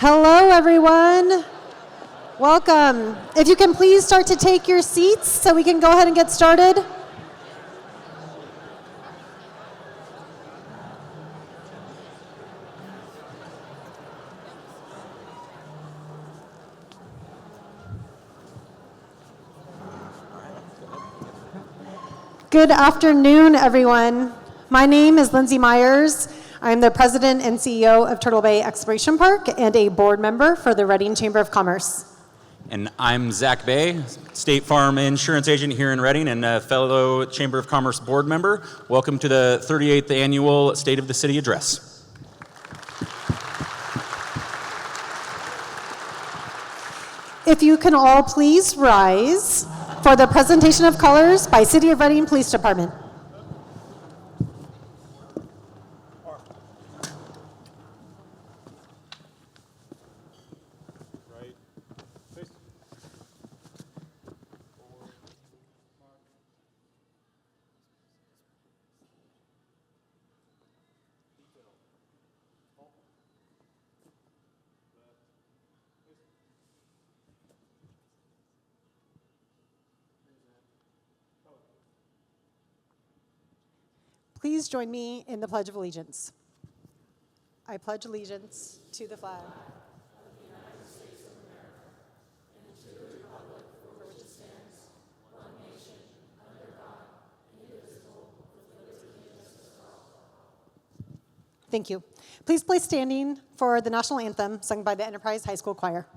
Hello, everyone. Welcome. If you can please start to take your seats so we can go ahead and get started. Good afternoon, everyone. My name is Lindsay Myers. I'm the president and CEO of Turtle Bay Exploration Park and a board member for the Reading Chamber of Commerce. And I'm Zach Bay, State Farm insurance agent here in Reading and a fellow Chamber of Commerce board member. Welcome to the 38th annual State of the City Address. If you can all please rise for the presentation of colors by City of Reading Police Department. Please join me in the Pledge of Allegiance. I pledge allegiance to the flag of the United States of America and to the republic for which it stands, one nation, under God, indivisible, with liberty and justice for all. Thank you. Please place standing for the national anthem sung by the Enterprise High School Choir.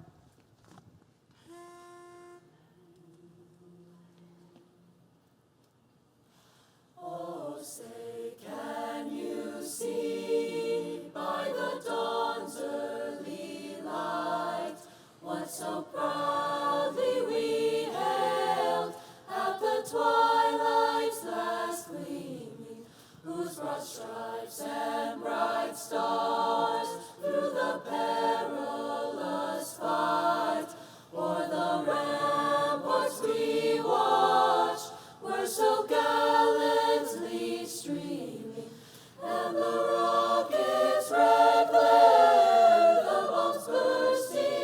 So proudly we hailed at the twilight's last gleaming, whose broad stripes and bright stars through the perilous fight o'er the ramparts we watched were so gallantly streaming, and the rocket's red glare, the bombs bursting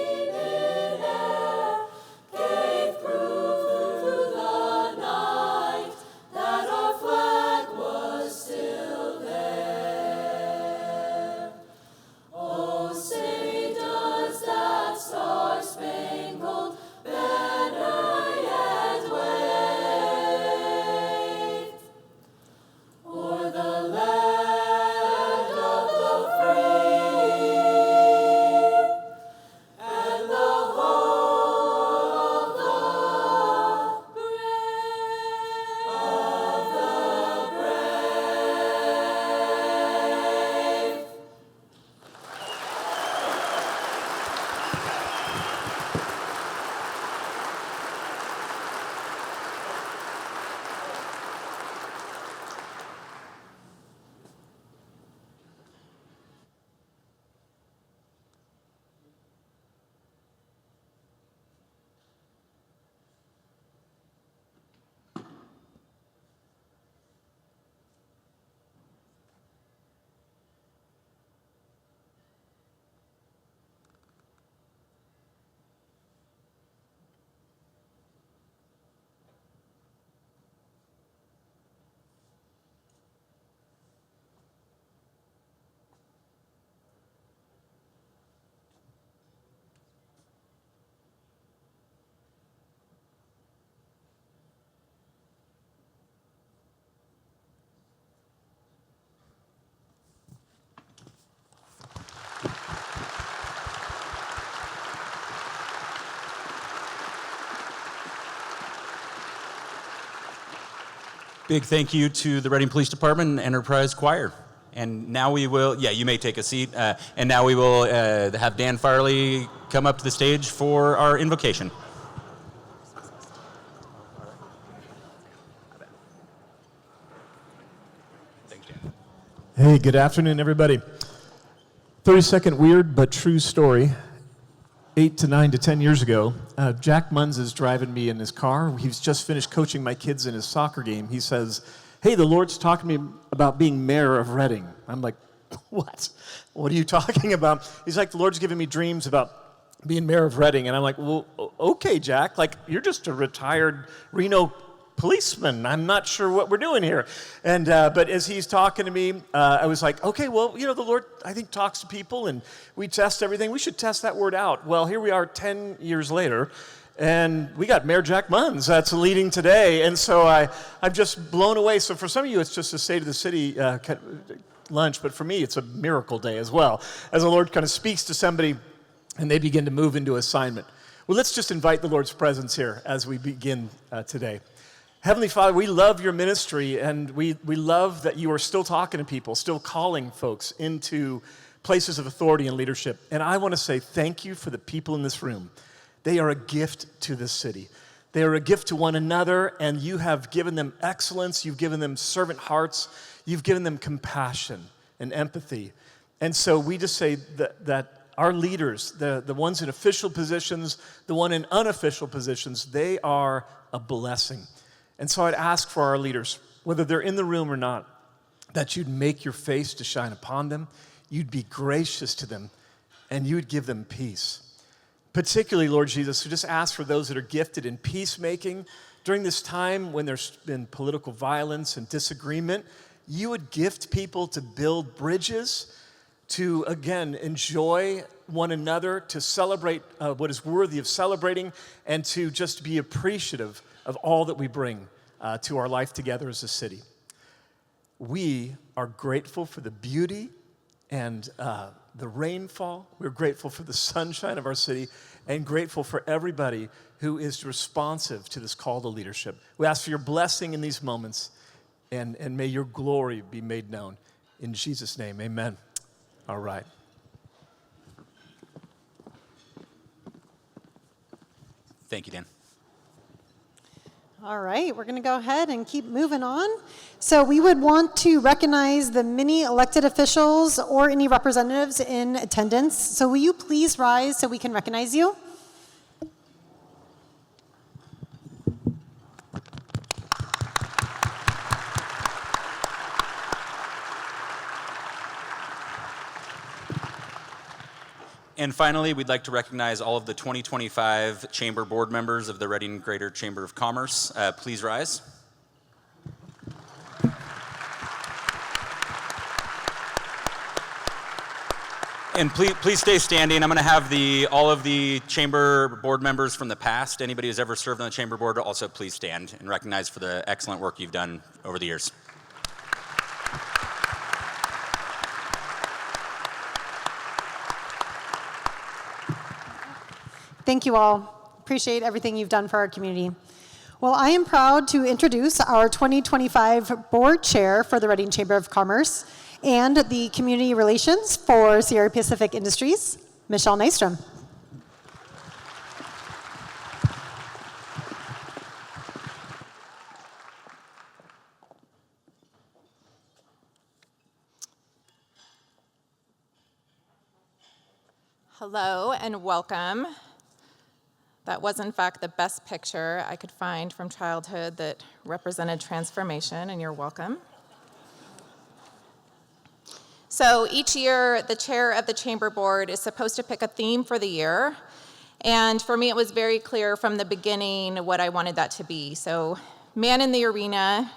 Big thank you to the Reading Police Department and Enterprise Choir. And now we will, you may take a seat. And now we will have Dan Farley come up to the stage for our invocation. Thanks, Dan. Hey, good afternoon, everybody. 30-second weird but true story. 8 to 9 to 10 years ago, Jack Munz is driving me in his car. He's just finished coaching my kids in his soccer game. He says, hey, the Lord's talking to me about being mayor of Reading. I'm like, what? What are you talking about? He's like, the Lord's given me dreams about being mayor of Reading. And I'm like, well, okay, Jack, like, you're just a retired Reno policeman. I'm not sure what we're doing here. And but as he's talking to me, I was like, okay, well, the Lord, I think, talks to people, and we test everything. We should test that word out. Well, here we are 10 years later, and we got Mayor Jack Munz that's leading today. And so I'm just blown away. So for some of you, it's just a State of the City lunch, but for me, it's a miracle day as well, as the Lord kind of speaks to somebody and they begin to move into assignment. Well, let's just invite the Lord's presence here as we begin today. Heavenly Father, we love your ministry, and we love that you are still talking to people, still calling folks into places of authority and leadership. And I want to say thank you for the people in this room. They are a gift to this city. They are a gift to one another, and you have given them excellence. You've given them servant hearts. You've given them compassion and empathy. And so we just say that our leaders, the ones in official positions, the one in unofficial positions, they are a blessing. And so I'd ask for our leaders, whether they're in the room or not, that you'd make your face to shine upon them, you'd be gracious to them, and you'd give them peace. Particularly, Lord Jesus, we just ask for those that are gifted in peacemaking during this time when there's been political violence and disagreement. You would gift people to build bridges, to, again, enjoy one another, to celebrate what is worthy of celebrating, and to just be appreciative of all that we bring to our life together as a city. We are grateful for the beauty and the rainfall. We're grateful for the sunshine of our city, and grateful for everybody who is responsive to this call to leadership. We ask for your blessing in these moments, and may your glory be made known. In Jesus' name, amen. All right. Thank you, Dan. All right, we're going to go ahead and keep moving on. So we would want to recognize the many elected officials or any representatives in attendance. So will you please rise so we can recognize you? And finally, we'd like to recognize all of the 2025 Chamber Board members of the Reading Greater Chamber of Commerce. Please rise. And please stay standing. I'm going to have all of the Chamber Board members from the past, anybody who's ever served on the Chamber Board, also please stand and recognize for the excellent work you've done over the years. Thank you all. Appreciate everything you've done for our community. Well, I am proud to introduce our 2025 Board Chair for the Reading Chamber of Commerce and the Community Relations for Sierra Pacific Industries, Michelle Nystrom. Hello and welcome. That was, in fact, the best picture I could find from childhood that represented transformation, and you're welcome. So each year, the chair of the Chamber Board is supposed to pick a theme for the year, and for me, it was very clear from the beginning what I wanted that to be. So, Man in the Arena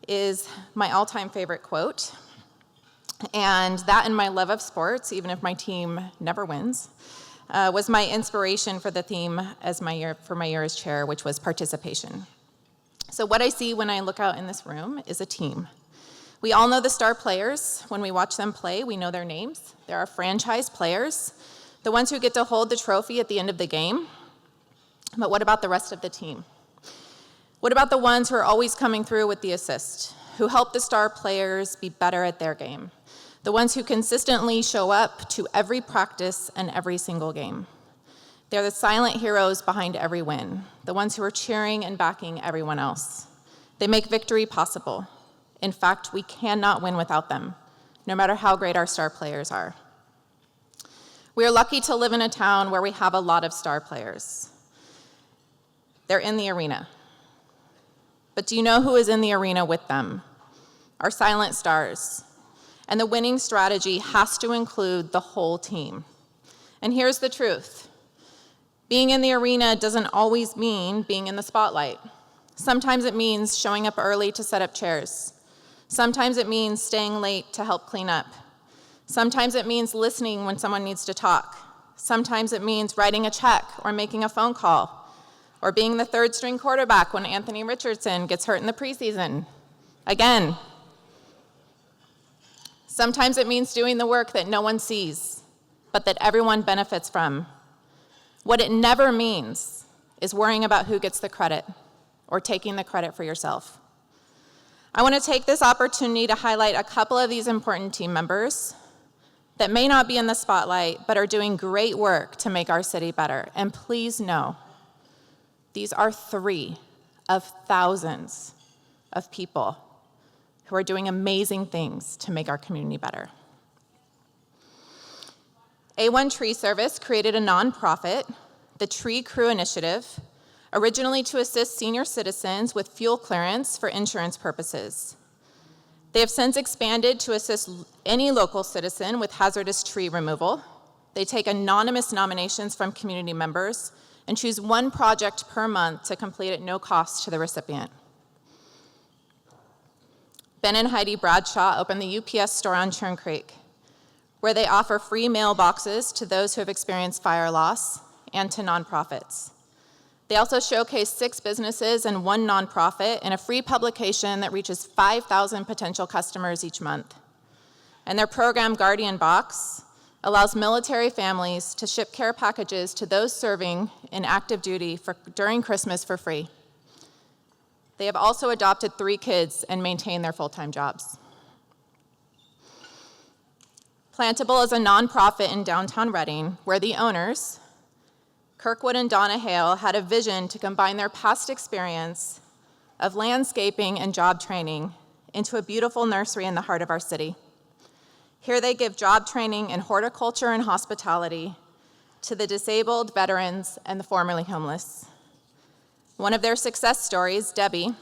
is my all-time favorite quote, and that and my love of sports, even if my team never wins, was my inspiration for the theme for my year as chair, which was participation. So what I see when I look out in this room is a team. We all know the star players. When we watch them play, we know their names. There are franchise players, the ones who get to hold the trophy at the end of the game. But what about the rest of the team? What about the ones who are always coming through with the assist, who help the star players be better at their game? The ones who consistently show up to every practice and every single game. They're the silent heroes behind every win, the ones who are cheering and backing everyone else. They make victory possible. In fact, we cannot win without them, no matter how great our star players are. We are lucky to live in a town where we have a lot of star players. They're in the arena. But do you know who is in the arena with them? Our silent stars. And the winning strategy has to include the whole team. And here's the truth. Being in the arena doesn't always mean being in the spotlight. Sometimes it means showing up early to set up chairs. Sometimes it means staying late to help clean up. Sometimes it means listening when someone needs to talk. Sometimes it means writing a check or making a phone call, or being the third string quarterback when Anthony Richardson gets hurt in the preseason. Again. Sometimes it means doing the work that no one sees, but that everyone benefits from. What it never means is worrying about who gets the credit or taking the credit for yourself. I want to take this opportunity to highlight a couple of these important team members that may not be in the spotlight, but are doing great work to make our city better. And please know, these are 3 of thousands of people who are doing amazing things to make our community better. A1 Tree Service created a nonprofit, the Tree Crew Initiative, originally to assist senior citizens with fuel clearance for insurance purposes. They have since expanded to assist any local citizen with hazardous tree removal. They take anonymous nominations from community members and choose one project per month to complete at no cost to the recipient. Ben and Heidi Bradshaw opened the UPS store on Churn Creek, where they offer free mailboxes to those who have experienced fire loss and to nonprofits. They also showcase 6 businesses and 1 nonprofit in a free publication that reaches 5,000 potential customers each month. And their program, Guardian Box, allows military families to ship care packages to those serving in active duty during Christmas for free. They have also adopted 3 kids and maintain their full-time jobs. Plantable is a nonprofit in downtown Reading where the owners, Kirkwood and Donna Hale, had a vision to combine their past experience of landscaping and job training into a beautiful nursery in the heart of our city. Here they give job training in horticulture and hospitality to the disabled, veterans, and the formerly homeless. One of their success stories, Debbie,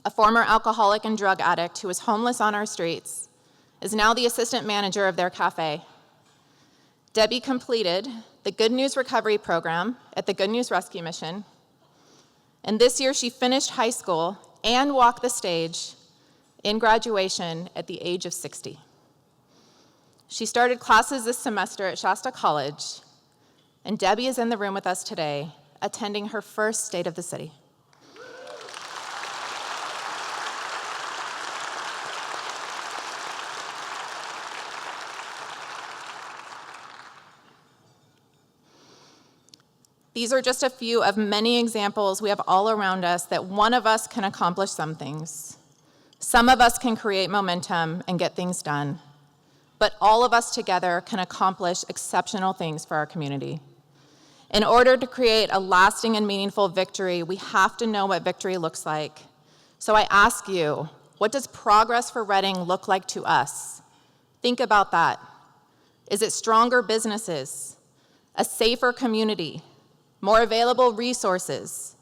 a former alcoholic and drug addict who was homeless on our streets, is now the assistant manager of their cafe. Debbie completed the Good News Recovery Program at the Good News Rescue Mission, and this year she finished high school and walked the stage in graduation at the age of 60. She started classes this semester at Shasta College, and Debbie is in the room with us today, attending her first State of the City. These are just a few of many examples we have all around us that one of us can accomplish some things. Some of us can create momentum and get things done, but all of us together can accomplish exceptional things for our community. In order to create a lasting and meaningful victory, we have to know what victory looks like. So I ask you, what does progress for Reading look like to us? Think about that. Is it stronger businesses, a safer community, more available resources,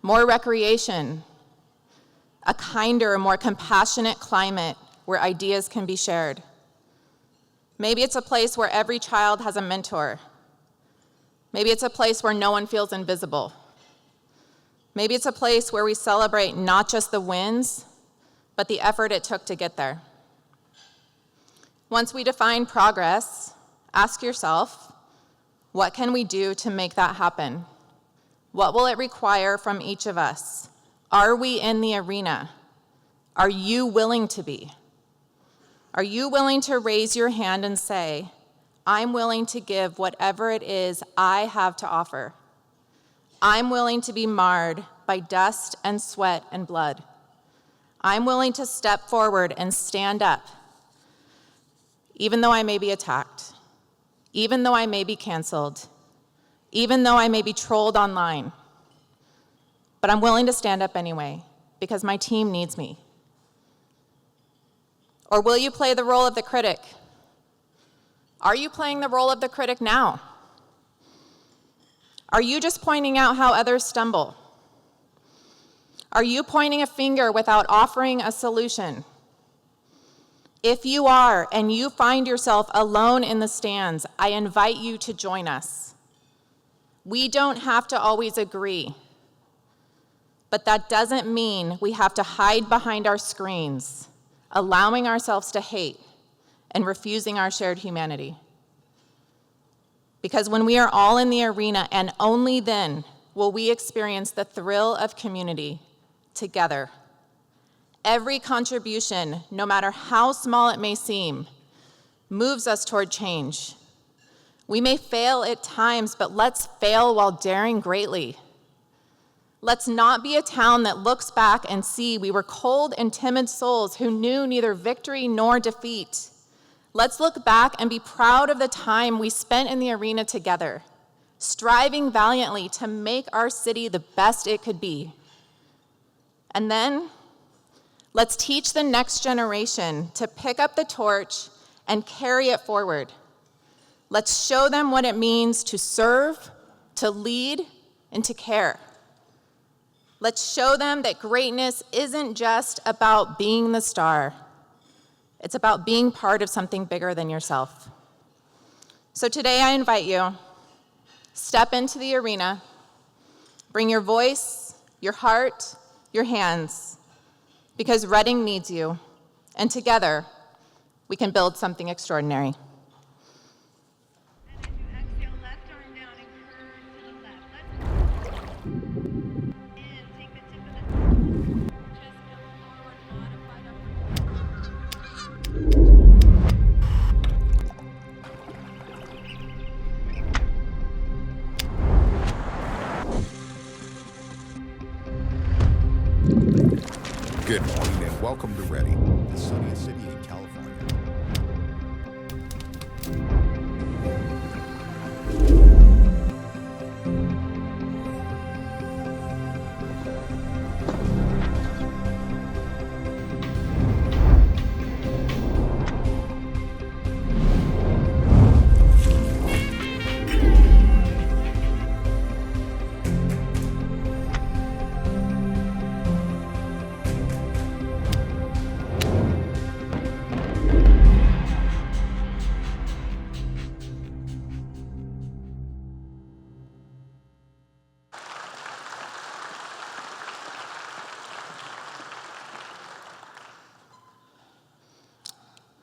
more recreation, a kinder, more compassionate climate where ideas can be shared? Maybe it's a place where every child has a mentor. Maybe it's a place where no one feels invisible. Maybe it's a place where we celebrate not just the wins, but the effort it took to get there. Once we define progress, ask yourself, what can we do to make that happen? What will it require from each of us? Are we in the arena? Are you willing to be? Are you willing to raise your hand and say, I'm willing to give whatever it is I have to offer. I'm willing to be marred by dust and sweat and blood. I'm willing to step forward and stand up, even though I may be attacked, even though I may be canceled, even though I may be trolled online. But I'm willing to stand up anyway, because my team needs me. Or will you play the role of the critic? Are you playing the role of the critic now? Are you just pointing out how others stumble? Are you pointing a finger without offering a solution? If you are and you find yourself alone in the stands, I invite you to join us. We don't have to always agree, but that doesn't mean we have to hide behind our screens, allowing ourselves to hate and refusing our shared humanity. Because when we are all in the arena, and only then will we experience the thrill of community together. Every contribution, no matter how small it may seem, moves us toward change. We may fail at times, but let's fail while daring greatly. Let's not be a town that looks back and see we were cold and timid souls who knew neither victory nor defeat. Let's look back and be proud of the time we spent in the arena together, striving valiantly to make our city the best it could be. And then, let's teach the next generation to pick up the torch and carry it forward. Let's show them what it means to serve, to lead, and to care. Let's show them that greatness isn't just about being the star. It's about being part of something bigger than yourself. So today I invite you, step into the arena, bring your voice, your heart, your hands, because Reading needs you, and together we can build something extraordinary. And as you exhale, left arm down and curve to the left. And take the tip of the chest down forward, Good morning and welcome to Reading, the sunniest city in California.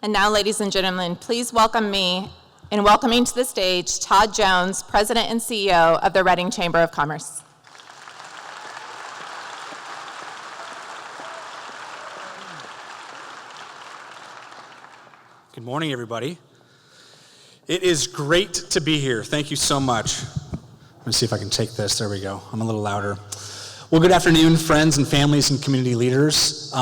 And now, ladies and gentlemen, please welcome me in welcoming to the stage Todd Jones, President and CEO of the Reading Chamber of Commerce. Good morning, everybody. It is great to be here. Thank you so much. Let me see if I can take this. There we go. I'm a little louder. Well, good afternoon, friends and families and community leaders.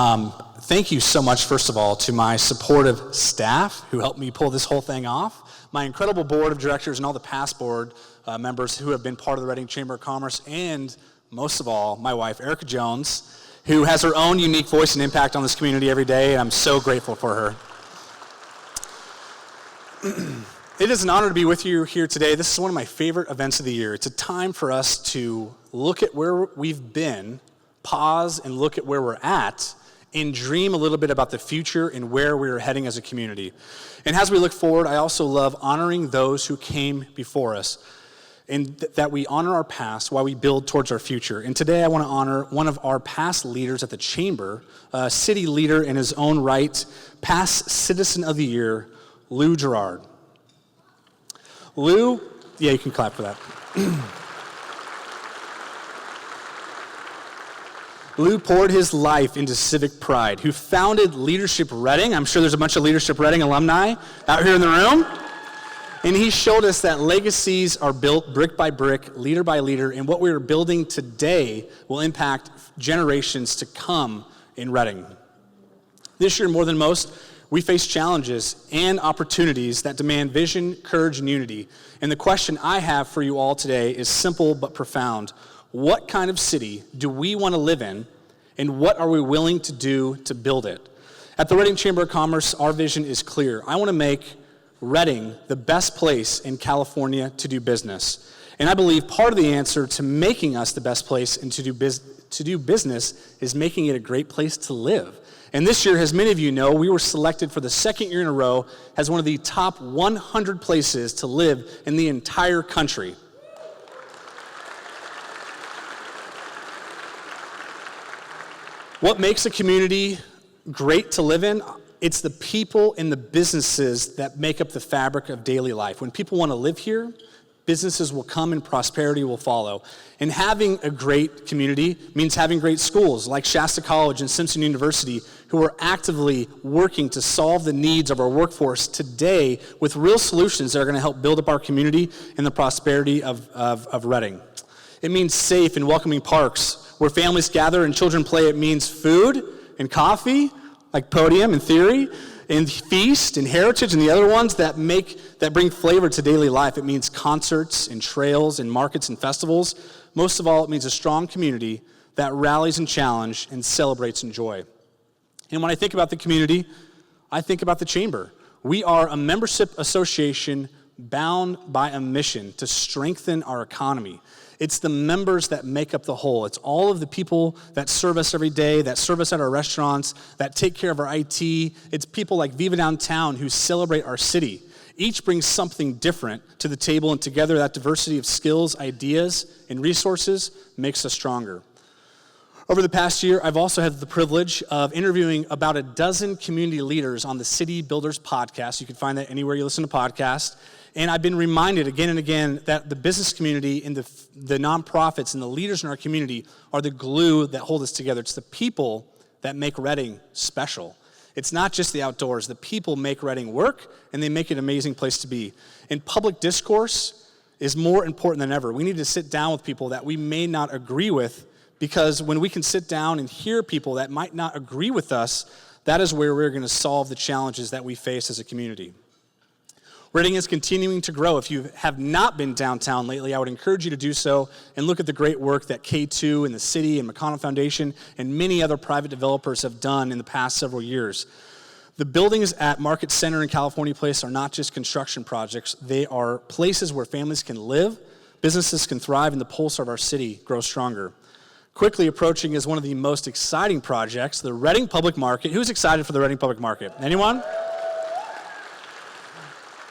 Thank you so much, first of all, to my supportive staff who helped me pull this whole thing off, my incredible board of directors and all the past board members who have been part of the Reading Chamber of Commerce, and most of all, my wife, Erica Jones, who has her own unique voice and impact on this community every day, and I'm so grateful for her. It is an honor to be with you here today. This is one of my favorite events of the year. It's a time for us to look at where we've been, pause and look at where we're at, and dream a little bit about the future and where we're heading as a community. And as we look forward, I also love honoring those who came before us, and that we honor our past while we build towards our future. And today I want to honor one of our past leaders at the Chamber, a city leader in his own right, past Citizen of the Year, Lou Gerard. Lou, yeah, you can clap for that. Lou poured his life into civic pride, who founded Leadership Reading. I'm sure there's a bunch of Leadership Reading alumni out here in the room. And he showed us that legacies are built brick by brick, leader by leader, and what we're building today will impact generations to come in Reading. This year, more than most, we face challenges and opportunities that demand vision, courage, and unity. And the question I have for you all today is simple but profound. What kind of city do we want to live in, and what are we willing to do to build it? At the Reading Chamber of Commerce, our vision is clear. I want to make Reading the best place in California to do business. And I believe part of the answer to making us the best place to do to do business is making it a great place to live. And this year, as many of you know, we were selected for the second year in a row as one of the top 100 places to live in the entire country. What makes a community great to live in? It's the people and the businesses that make up the fabric of daily life. When people want to live here, businesses will come and prosperity will follow. And having a great community means having great schools like Shasta College and Simpson University, who are actively working to solve the needs of our workforce today with real solutions that are going to help build up our community and the prosperity of Reading. It means safe and welcoming parks where families gather and children play. It means food and coffee, like Podium and Theory, and Feast and Heritage and the other ones that bring flavor to daily life. It means concerts and trails and markets and festivals. Most of all, it means a strong community that rallies and challenges and celebrates and joy. And when I think about the community, I think about the Chamber. We are a membership association bound by a mission to strengthen our economy. It's the members that make up the whole. It's all of the people that serve us every day, that serve us at our restaurants, that take care of our IT. It's people like Viva Downtown who celebrate our city. Each brings something different to the table, and together that diversity of skills, ideas, and resources makes us stronger. Over the past year, I've also had the privilege of interviewing about a dozen community leaders on the City Builders podcast. You can find that anywhere you listen to podcasts. And I've been reminded again and again that the business community and the nonprofits and the leaders in our community are the glue that hold us together. It's the people that make Reading special. It's not just the outdoors. The people make Reading work, and they make it an amazing place to be. And public discourse is more important than ever. We need to sit down with people that we may not agree with, because when we can sit down and hear people that might not agree with us, that is where we're going to solve the challenges that we face as a community. Reading is continuing to grow. If you have not been downtown lately, I would encourage you to do so and look at the great work that K2 and the city and McConnell Foundation and many other private developers have done in the past several years. The buildings at Market Center and California Place are not just construction projects. They are places where families can live, businesses can thrive, and the pulse of our city grows stronger. Quickly approaching is one of the most exciting projects, the Reading Public Market. Who's excited for the Reading Public Market? Anyone?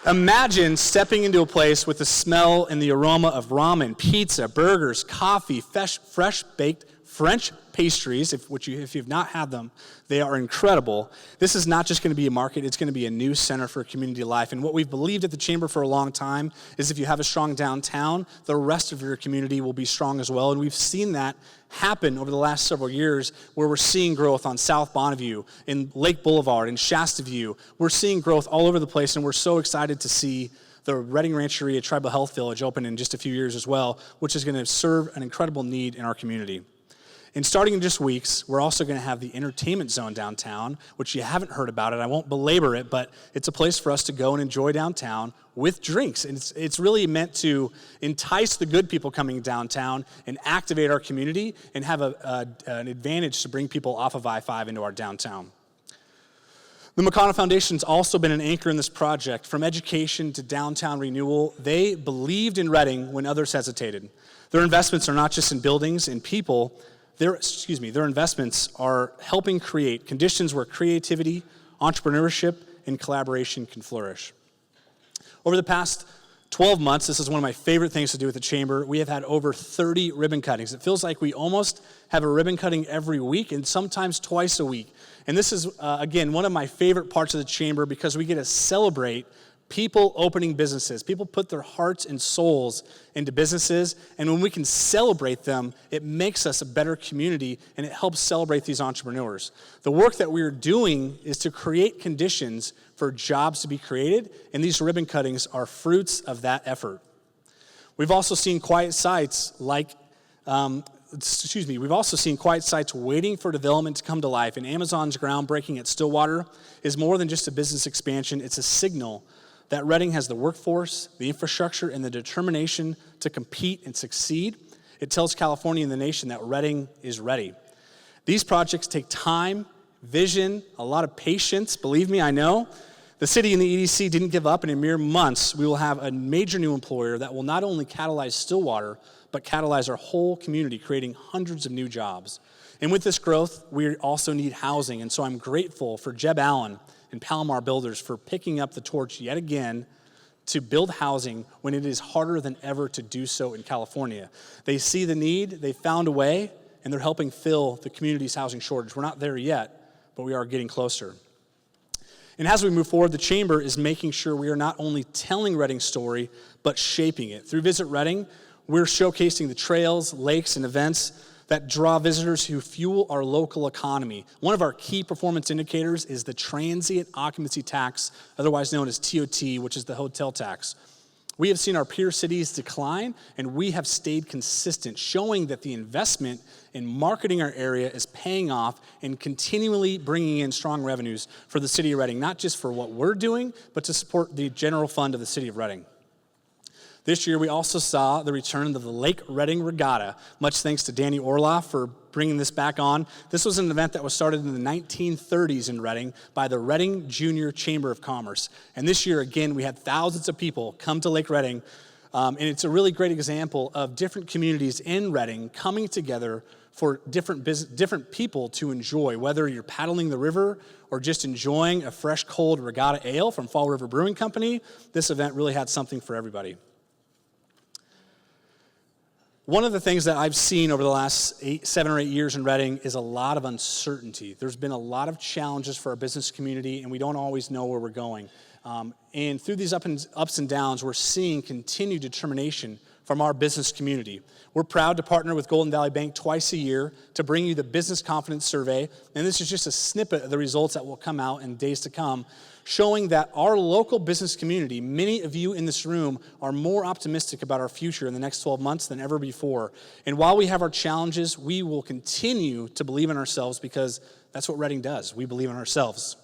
Imagine stepping into a place with the smell and the aroma of ramen, pizza, burgers, coffee, fresh-baked French pastries. If you've not had them, they are incredible. This is not just going to be a market, it's going to be a new center for community life. And what we've believed at the Chamber for a long time is if you have a strong downtown, the rest of your community will be strong as well. And we've seen that happen over the last several years, where we're seeing growth on South Bonneview, in Lake Boulevard, in Shasta View. We're seeing growth all over the place, and we're so excited to see the Reading Rancheria Tribal Health Village open in just a few years as well, which is going to serve an incredible need in our community. And starting in just weeks, we're also going to have the entertainment zone downtown, which you haven't heard about it. I won't belabor it, but it's a place for us to go and enjoy downtown with drinks. And it's really meant to entice the good people coming downtown and activate our community and have an advantage to bring people off of I-5 into our downtown. The McConnell Foundation's also been an anchor in this project. From education to downtown renewal, they believed in Reading when others hesitated. Their investments are not just in buildings and people. Their investments are helping create conditions where creativity, entrepreneurship, and collaboration can flourish. Over the past 12 months, this is one of my favorite things to do with the Chamber. We have had over 30 ribbon cuttings. It feels like we almost have a ribbon cutting every week and sometimes twice a week. And this is, again, one of my favorite parts of the Chamber because we get to celebrate people opening businesses. People put their hearts and souls into businesses, and when we can celebrate them, it makes us a better community, and it helps celebrate these entrepreneurs. The work that we're doing is to create conditions for jobs to be created, and these ribbon cuttings are fruits of that effort. We've also seen quiet sites waiting for development to come to life, and Amazon's groundbreaking at Stillwater is more than just a business expansion. It's a signal that Reading has the workforce, the infrastructure, and the determination to compete and succeed. It tells California and the nation that Reading is ready. These projects take time, vision, a lot of patience. Believe me, I know. The city and the EDC didn't give up, and in mere months, we will have a major new employer that will not only catalyze Stillwater, but catalyze our whole community, creating hundreds of new jobs. And with this growth, we also need housing, and so I'm grateful for Jeb Allen and Palomar Builders for picking up the torch yet again to build housing when it is harder than ever to do so in California. They see the need, they found a way, and they're helping fill the community's housing shortage. We're not there yet, but we are getting closer. And as we move forward, the Chamber is making sure we are not only telling Reading's story, but shaping it. Through Visit Reading, we're showcasing the trails, lakes, and events that draw visitors who fuel our local economy. One of our key performance indicators is the transient occupancy tax, otherwise known as TOT, which is the hotel tax. We have seen our peer cities decline, and we have stayed consistent, showing that the investment in marketing our area is paying off and continually bringing in strong revenues for the city of Reading, not just for what we're doing, but to support the general fund of the city of Reading. This year, we also saw the return of the Lake Reading Regatta, much thanks to Danny Orloff for bringing this back on. This was an event that was started in the 1930s in Reading by the Reading Junior Chamber of Commerce. And this year, again, we had thousands of people come to Lake Reading, and it's a really great example of different communities in Reading coming together for different people to enjoy, whether you're paddling the river or just enjoying a fresh, cold regatta ale from Fall River Brewing Company. This event really had something for everybody. One of the things that I've seen over the last 7 or 8 years in Reading is a lot of uncertainty. There's been a lot of challenges for our business community, and we don't always know where we're going. And through these ups and downs, we're seeing continued determination from our business community. We're proud to partner with Golden Valley Bank twice a year to bring you the Business Confidence Survey, and this is just a snippet of the results that will come out in days to come, showing that our local business community, many of you in this room, are more optimistic about our future in the next 12 months than ever before. And while we have our challenges, we will continue to believe in ourselves because that's what Reading does. We believe in ourselves.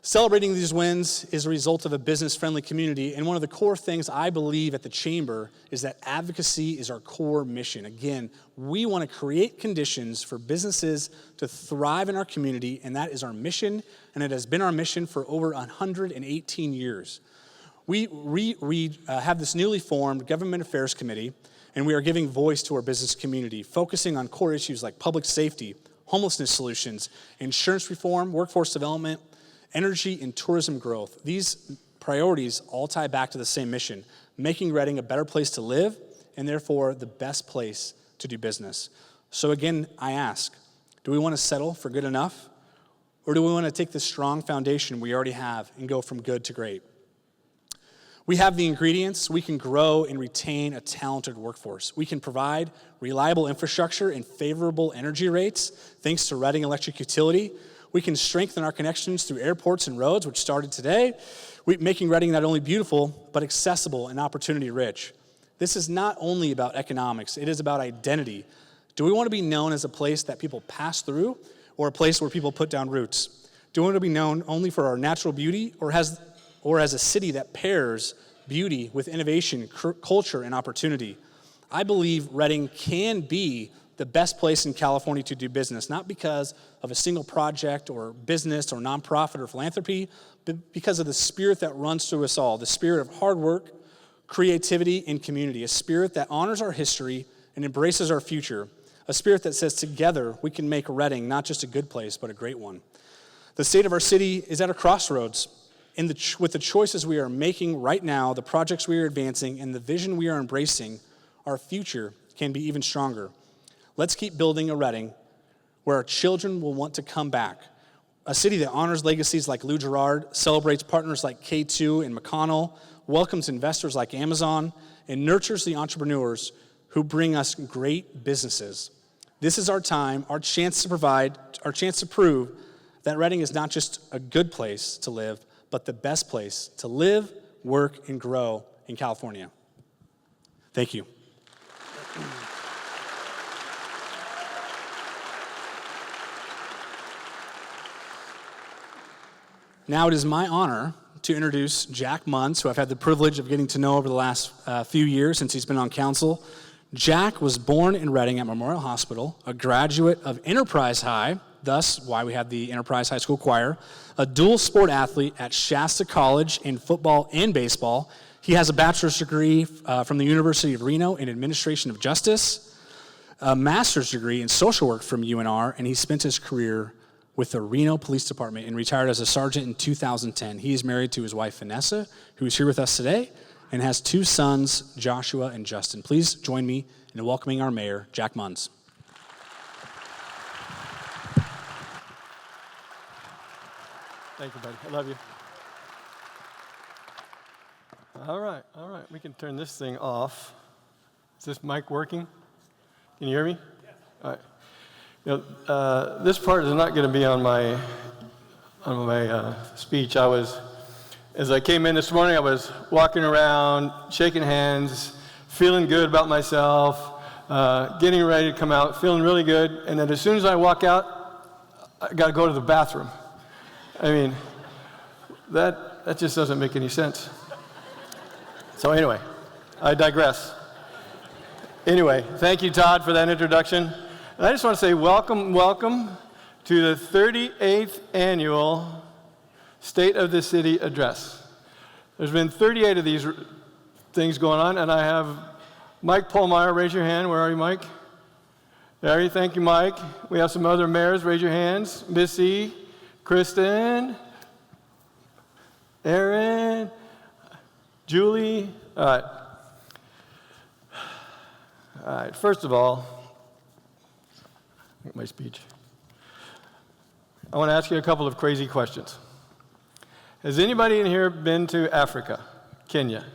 Celebrating these wins is a result of a business-friendly community, and one of the core things I believe at the Chamber is that advocacy is our core mission. Again, we want to create conditions for businesses to thrive in our community, and that is our mission, and it has been our mission for over 118 years. We have this newly formed Government Affairs Committee, and we are giving voice to our business community, focusing on core issues like public safety, homelessness solutions, insurance reform, workforce development, energy, and tourism growth. These priorities all tie back to the same mission, making Reading a better place to live and therefore the best place to do business. So again, I ask, do we want to settle for good enough? Or do we want to take the strong foundation we already have and go from good to great? We have the ingredients. We can grow and retain a talented workforce. We can provide reliable infrastructure and favorable energy rates thanks to Reading Electric Utility. We can strengthen our connections through airports and roads, which started today, making Reading not only beautiful, but accessible and opportunity-rich. This is not only about economics, it is about identity. Do we want to be known as a place that people pass through, or a place where people put down roots? Do we want to be known only for our natural beauty, or as a city that pairs beauty with innovation, culture, and opportunity? I believe Reading can be the best place in California to do business, not because of a single project or business or nonprofit or philanthropy, but because of the spirit that runs through us all, the spirit of hard work, creativity, and community, a spirit that honors our history and embraces our future, a spirit that says together we can make Reading not just a good place, but a great one. The state of our city is at a crossroads. With the choices we are making right now, the projects we are advancing, and the vision we are embracing, our future can be even stronger. Let's keep building a Reading where our children will want to come back. A city that honors legacies like Lou Gerard, celebrates partners like K2 and McConnell, welcomes investors like Amazon, and nurtures the entrepreneurs who bring us great businesses. This is our time, our chance to prove that Reading is not just a good place to live, but the best place to live, work, and grow in California. Thank you. Now it is my honor to introduce Jack Munz, who I've had the privilege of getting to know over the last few years since he's been on council. Jack was born in Reading at Memorial Hospital, a graduate of Enterprise High, thus why we have the Enterprise High School Choir. A dual sport athlete at Shasta College in football and baseball. He has a bachelor's degree from the University of Reno in Administration of Justice, a master's degree in social work from UNR, and he spent his career with the Reno Police Department and retired as a sergeant in 2010. He is married to his wife, Vanessa, who is here with us today, and has 2 sons, Joshua and Justin. Please join me in welcoming our mayor, Jack Munz. Thank you, buddy. I love you. All right. We can turn this thing off. Is this mic working? Can you hear me? Yes. All right. You know, this part is not going to be on my speech. As I came in this morning, I was walking around, shaking hands, feeling good about myself, getting ready to come out, feeling really good. And then as soon as I walk out, I got to go to the bathroom. I mean, that just doesn't make any sense. So anyway, I digress. Anyway, thank you, Todd, for that introduction. And I just want to say welcome to the 38th annual State of the City Address. There's been 38 of these things going on, and I have Mike Polmeyer. Raise your hand. Where are you, Mike? There you. Thank you, Mike. We have some other mayors. Raise your hands. Missy, Kristen, Aaron, Julie. All right. First of all, my speech. I want to ask you a couple of crazy questions. Has anybody in here been to Africa, Kenya?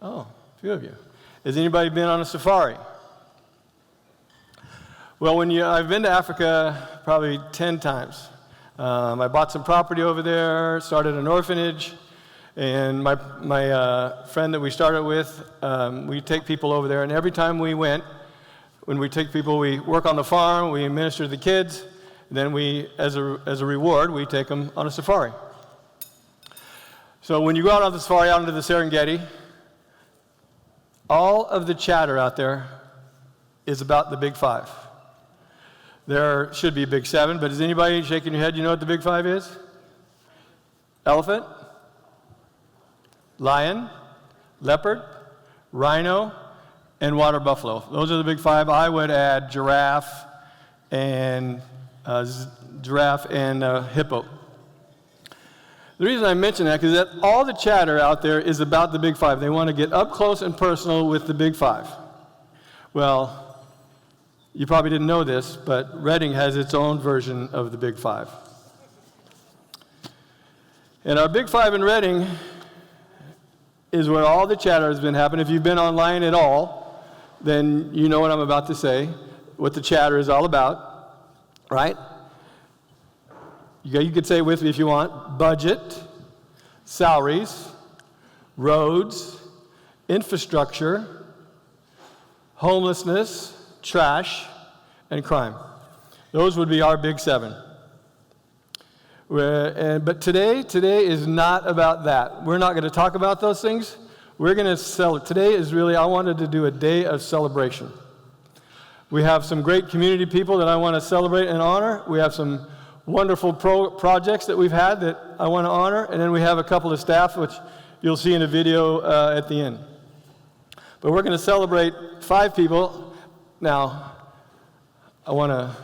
Oh, a few of you. Has anybody been on a safari? Well, I've been to Africa probably 10 times. I bought some property over there, started an orphanage, and my friend that we started with, we take people over there, and every time we went, when we take people, we work on the farm, we minister to the kids, and then we, as a reward, we take them on a safari. So when you go out on the safari out into the Serengeti, all of the chatter out there is about the Big Five. There should be a Big Seven, but is anybody shaking your head? You know what the Big Five is? Elephant, lion, leopard, rhino, and water buffalo. Those are the Big Five. I would add giraffe and hippo. The reason I mention that is that all the chatter out there is about the Big Five. They want to get up close and personal with the Big Five. Well, you probably didn't know this, but Redding has its own version of the Big Five. And our Big Five in Redding is where all the chatter has been happening. If you've been online at all, then you know what I'm about to say, what the chatter is all about, right? You could say it with me if you want. Budget, salaries, roads, infrastructure, homelessness, trash, and crime. Those would be our Big Seven. But today is not about that. We're not going to talk about those things. We're going to celebrate. Today is really, I wanted to do a day of celebration. We have some great community people that I want to celebrate and honor. We have some wonderful projects that we've had that I want to honor. And then we have a couple of staff, which you'll see in a video at the end. But we're going to celebrate 5 people. Now, I want to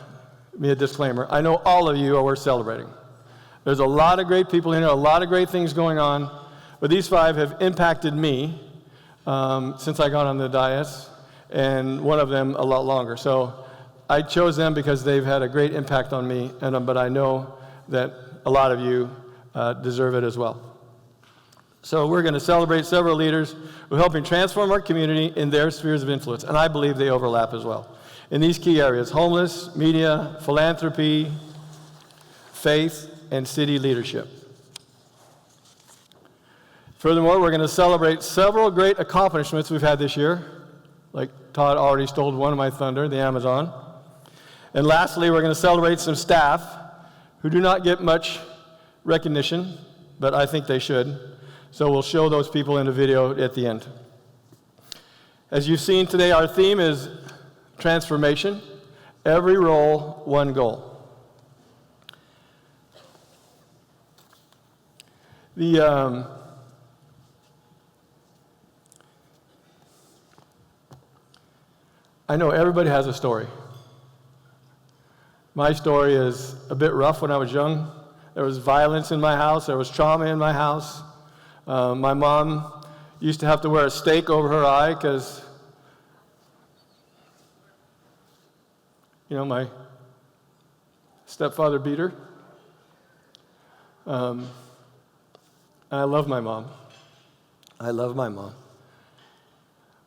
be a disclaimer. I know all of you are worth celebrating. There's a lot of great people in here, a lot of great things going on. But these 5 have impacted me since I got on the dais, and one of them a lot longer. So I chose them because they've had a great impact on me, but I know that a lot of you deserve it as well. So we're going to celebrate several leaders who are helping transform our community in their spheres of influence, and I believe they overlap as well. In these key areas: homeless, media, philanthropy, faith, and city leadership. Furthermore, we're going to celebrate several great accomplishments we've had this year. Like Todd already stole one of my thunder, the Amazon. And lastly, we're going to celebrate some staff who do not get much recognition, but I think they should. So we'll show those people in a video at the end. As you've seen today, our theme is transformation. Every role, one goal. I know everybody has a story. My story is a bit rough when I was young. There was violence in my house. There was trauma in my house. My mom used to have to wear a stake over her eye because, my stepfather beat her. And I love my mom. I love my mom.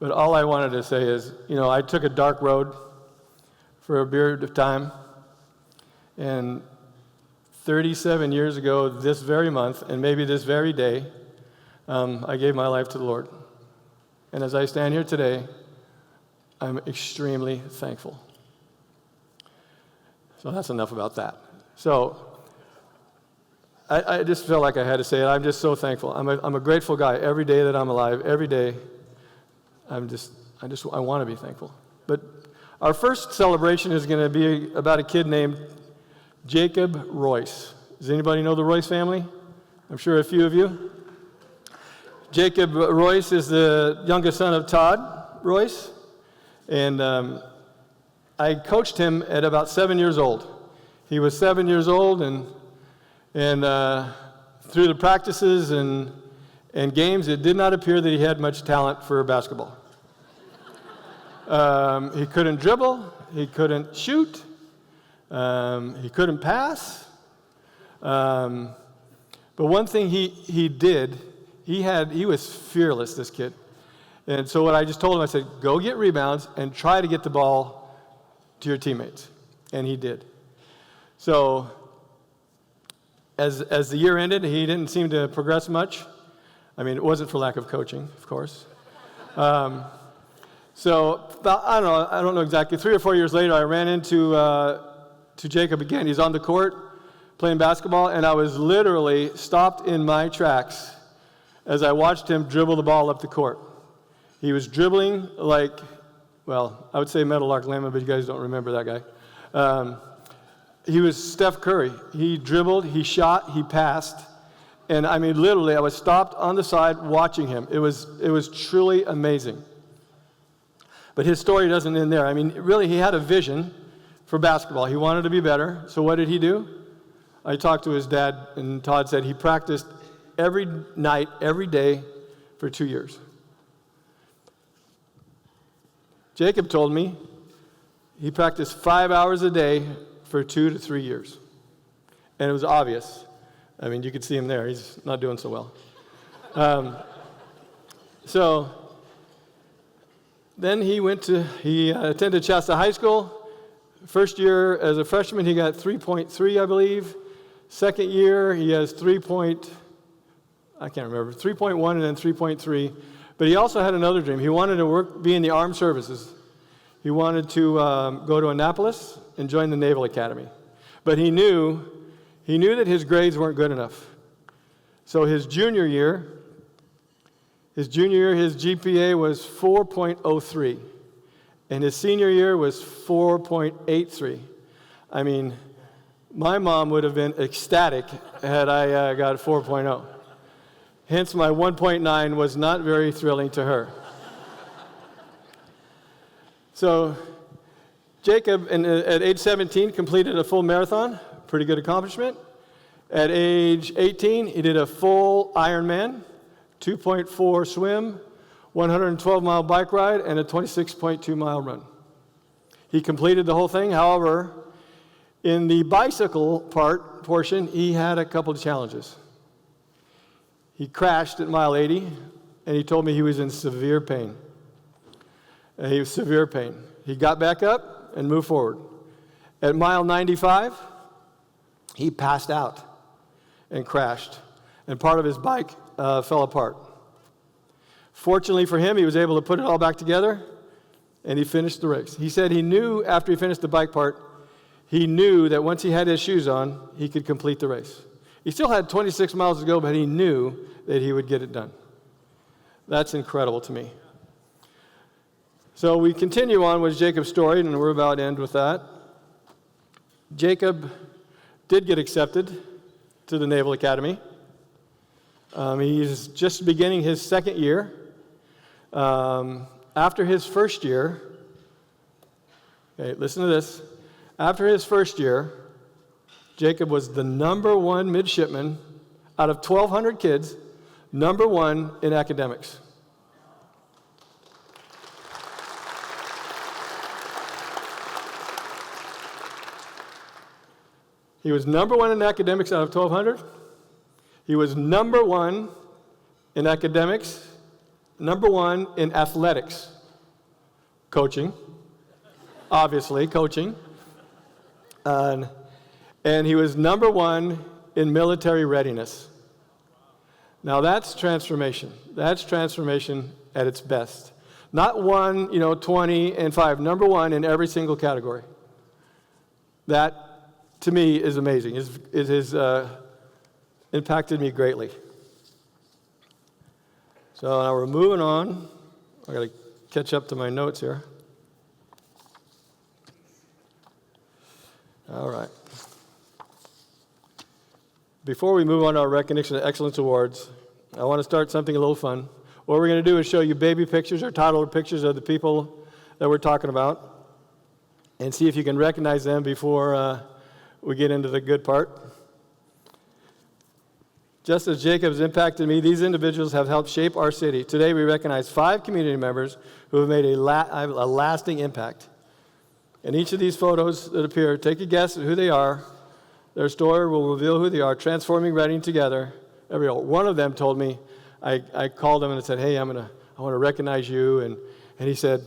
But all I wanted to say is, I took a dark road for a period of time. And 37 years ago, this very month, and maybe this very day, I gave my life to the Lord. And as I stand here today, I'm extremely thankful. So that's enough about that. So I just felt like I had to say it. I'm just so thankful. I'm a grateful guy every day that I'm alive. Every day, I want to be thankful. But our first celebration is going to be about a kid named Jacob Royce. Does anybody know the Royce family? I'm sure a few of you. Jacob Royce is the youngest son of Todd Royce, and I coached him at about 7 years old. He was 7 years old, and through the practices and games, it did not appear that he had much talent for basketball. He couldn't dribble, he couldn't shoot, he couldn't pass. But one thing he did, he was fearless, this kid. And so what I just told him, I said, go get rebounds and try to get the ball to your teammates. And he did. So as the year ended, he didn't seem to progress much. I mean, it wasn't for lack of coaching, of course. So about, I don't know exactly, 3 or 4 years later, I ran into to Jacob again. He's on the court playing basketball, and I was literally stopped in my tracks as I watched him dribble the ball up the court. He was dribbling like, well, I would say Meadowlark Lemon, but you guys don't remember that guy. He was Steph Curry. He dribbled, he shot, he passed. And I mean, literally, I was stopped on the side watching him. It was truly amazing. But his story doesn't end there. I mean, really, he had a vision for basketball. He wanted to be better. So what did he do? I talked to his dad, and Todd said he practiced every night, every day for 2 years. Jacob told me he practiced 5 hours a day for 2 to 3 years. And it was obvious. I mean, you could see him there. He's not doing so well. So then he attended Shasta High School. First year as a freshman, he got 3.3, I believe. Second year, he has 3.1 and then 3.3. But he also had another dream. He wanted to be in the armed services. He wanted to go to Annapolis and join the Naval Academy. But he knew that his grades weren't good enough. So his junior year, his GPA was 4.03. And his senior year was 4.83. I mean, my mom would have been ecstatic had I got 4.0. Hence, my 1.9 was not very thrilling to her. So Jacob, at age 17, completed a full marathon. Pretty good accomplishment. At age 18, he did a full Ironman, 2.4 swim, 112-mile bike ride, and a 26.2-mile run. He completed the whole thing. However, in the bicycle portion, he had a couple of challenges. He crashed at mile 80, and he told me he was in severe pain. He was severe pain. He got back up and moved forward. At mile 95, he passed out and crashed, and part of his bike fell apart. Fortunately for him, he was able to put it all back together, and he finished the race. He said he knew after he finished the bike part, he knew that once he had his shoes on, he could complete the race. He still had 26 miles to go, but he knew that he would get it done. That's incredible to me. So we continue on with Jacob's story, and we're about to end with that. Jacob did get accepted to the Naval Academy. He's just beginning his second year. After his first year, okay, listen to this. After his first year, Jacob was the number one midshipman out of 1,200 kids, number one in academics. He was number one in academics out of 1,200. He was number one in academics, number one in athletics, coaching, obviously, coaching. And he was number one in military readiness. Now that's transformation. That's transformation at its best. Not 1, 20, and 5. Number one in every single category. That, to me, is amazing. It has impacted me greatly. So now we're moving on. I got to catch up to my notes here. All right. Before we move on to our Recognition of Excellence Awards, I want to start something a little fun. What we're going to do is show you baby pictures or toddler pictures of the people that we're talking about and see if you can recognize them before we get into the good part. Just as Jacob has impacted me, these individuals have helped shape our city. Today we recognize 5 community members who have made a lasting impact. In each of these photos that appear, take a guess at who they are. Their story will reveal who they are, transforming Reading together. One of them told me, I called him and I said, hey, I want to recognize you. And he said,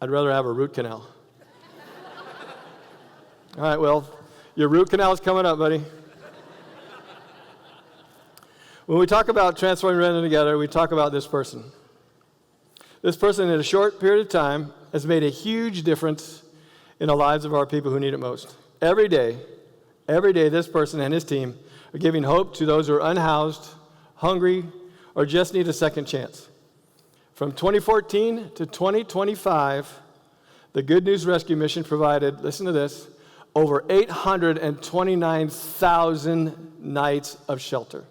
I'd rather have a root canal. All right, well, your root canal is coming up, buddy. When we talk about transforming Reading together, we talk about this person. This person, in a short period of time, has made a huge difference in the lives of our people who need it most. Every day, this person and his team are giving hope to those who are unhoused, hungry, or just need a second chance. From 2014 to 2025, the Good News Rescue Mission provided, listen to this, over 829,000 nights of shelter.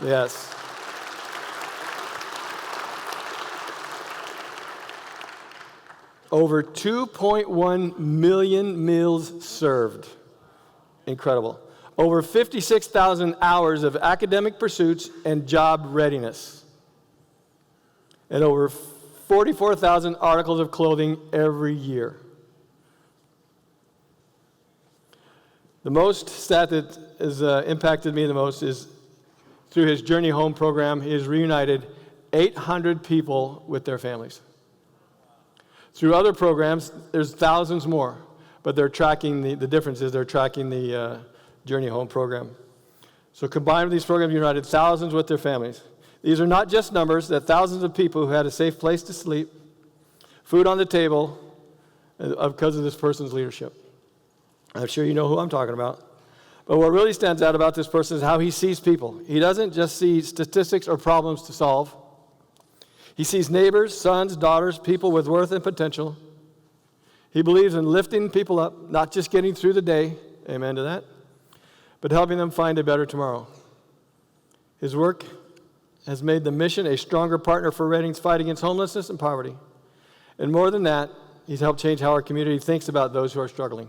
Yes. Over 2.1 million meals served. Incredible. Over 56,000 hours of academic pursuits and job readiness. And over 44,000 articles of clothing every year. The most stat that has impacted me the most is through his Journey Home program, he has reunited 800 people with their families. Through other programs, there's thousands more, but they're tracking the difference is they're tracking the Journey Home program. So combined with these programs, united thousands with their families. These are not just numbers, they're thousands of people who had a safe place to sleep, food on the table, because of this person's leadership. I'm sure you know who I'm talking about. But what really stands out about this person is how he sees people. He doesn't just see statistics or problems to solve. He sees neighbors, sons, daughters, people with worth and potential. He believes in lifting people up, not just getting through the day, amen to that, but helping them find a better tomorrow. His work has made the mission a stronger partner for Reading's fight against homelessness and poverty. And more than that, he's helped change how our community thinks about those who are struggling.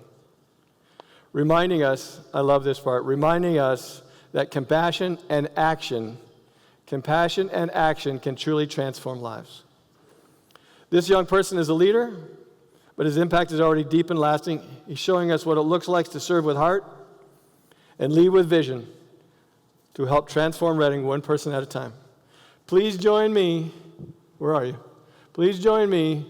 Reminding us, I love this part, reminding us that compassion and action can truly transform lives. This young person is a leader, but his impact is already deep and lasting. He's showing us what it looks like to serve with heart and lead with vision to help transform Reading one person at a time. Please join me, where are you? Please join me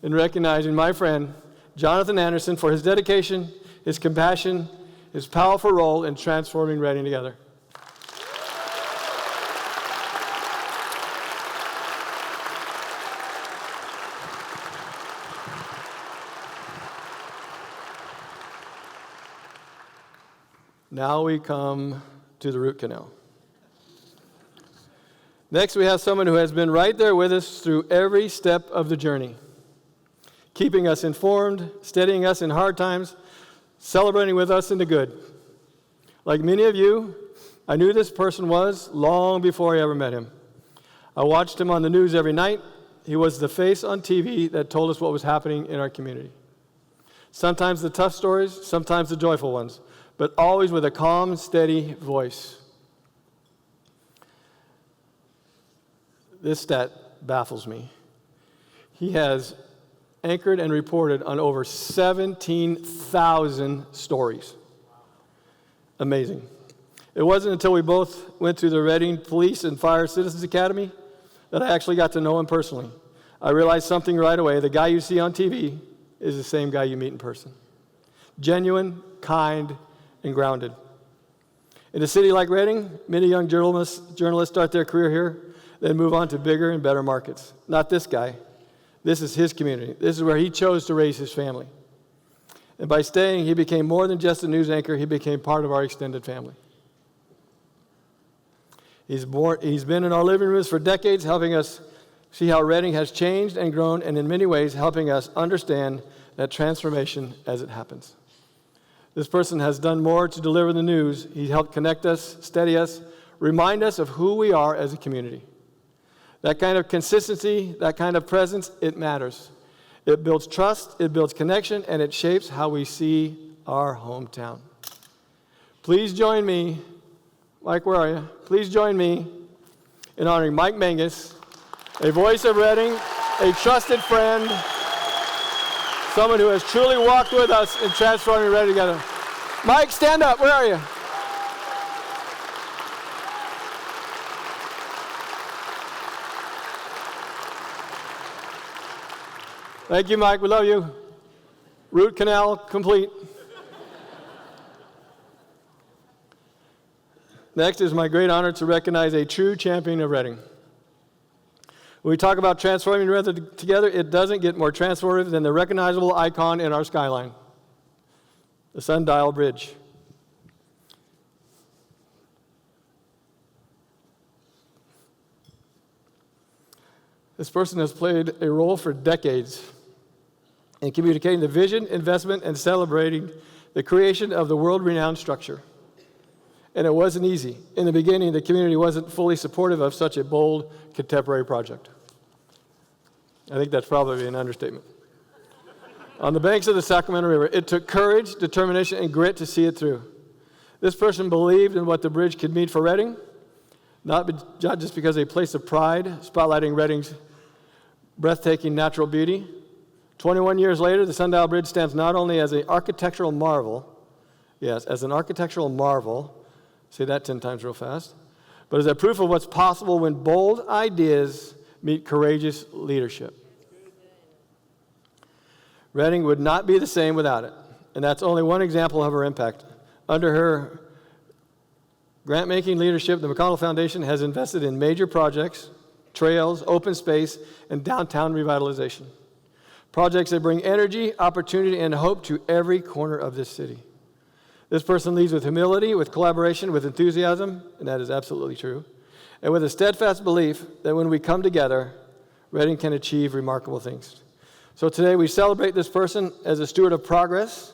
in recognizing my friend, Jonathan Anderson, for his dedication, his compassion, his powerful role in transforming Reading together. Now we come to the root canal. Next, we have someone who has been right there with us through every step of the journey, keeping us informed, steadying us in hard times, celebrating with us in the good. Like many of you, I knew this person was long before I ever met him. I watched him on the news every night. He was the face on TV that told us what was happening in our community. Sometimes the tough stories, sometimes the joyful ones, but always with a calm, steady voice. This stat baffles me. He has anchored and reported on over 17,000 stories. Amazing. It wasn't until we both went through the Reading Police and Fire Citizens Academy that I actually got to know him personally. I realized something right away. The guy you see on TV is the same guy you meet in person. Genuine, kind, and grounded. In a city like Reading, many young journalists start their career here, then move on to bigger and better markets. Not this guy. This is his community. This is where he chose to raise his family. And by staying, he became more than just a news anchor. He became part of our extended family. He's been in our living rooms for decades, helping us see how Reading has changed and grown, and in many ways, helping us understand that transformation as it happens. This person has done more to deliver the news. He helped connect us, steady us, remind us of who we are as a community. That kind of consistency, that kind of presence, it matters. It builds trust, it builds connection, and it shapes how we see our hometown. Please join me, Mike, where are you? Please join me in honoring Mike Mangus, a voice of Reading, a trusted friend, someone who has truly walked with us in transforming Reading together. Mike, stand up. Where are you? Thank you, Mike. We love you. Root canal complete. Next is my great honor to recognize a true champion of Reading. When we talk about transforming Reading together, it doesn't get more transformative than the recognizable icon in our skyline, the Sundial Bridge. This person has played a role for decades in communicating the vision, investment, and celebrating the creation of the world-renowned structure. And it wasn't easy. In the beginning, the community wasn't fully supportive of such a bold contemporary project. I think that's probably an understatement. On the banks of the Sacramento River, it took courage, determination, and grit to see it through. This person believed in what the bridge could mean for Reading, not just because a place of pride, spotlighting Reading's breathtaking natural beauty. 21 years later, the Sundial Bridge stands not only as an architectural marvel, yes, as an architectural marvel, say that 10 times real fast, but as a proof of what's possible when bold ideas meet courageous leadership. Reading would not be the same without it, and that's only one example of her impact. Under her grant-making leadership, the McConnell Foundation has invested in major projects, trails, open space, and downtown revitalization. Projects that bring energy, opportunity, and hope to every corner of this city. This person leads with humility, with collaboration, with enthusiasm, and that is absolutely true, and with a steadfast belief that when we come together, Reading can achieve remarkable things. So today we celebrate this person as a steward of progress,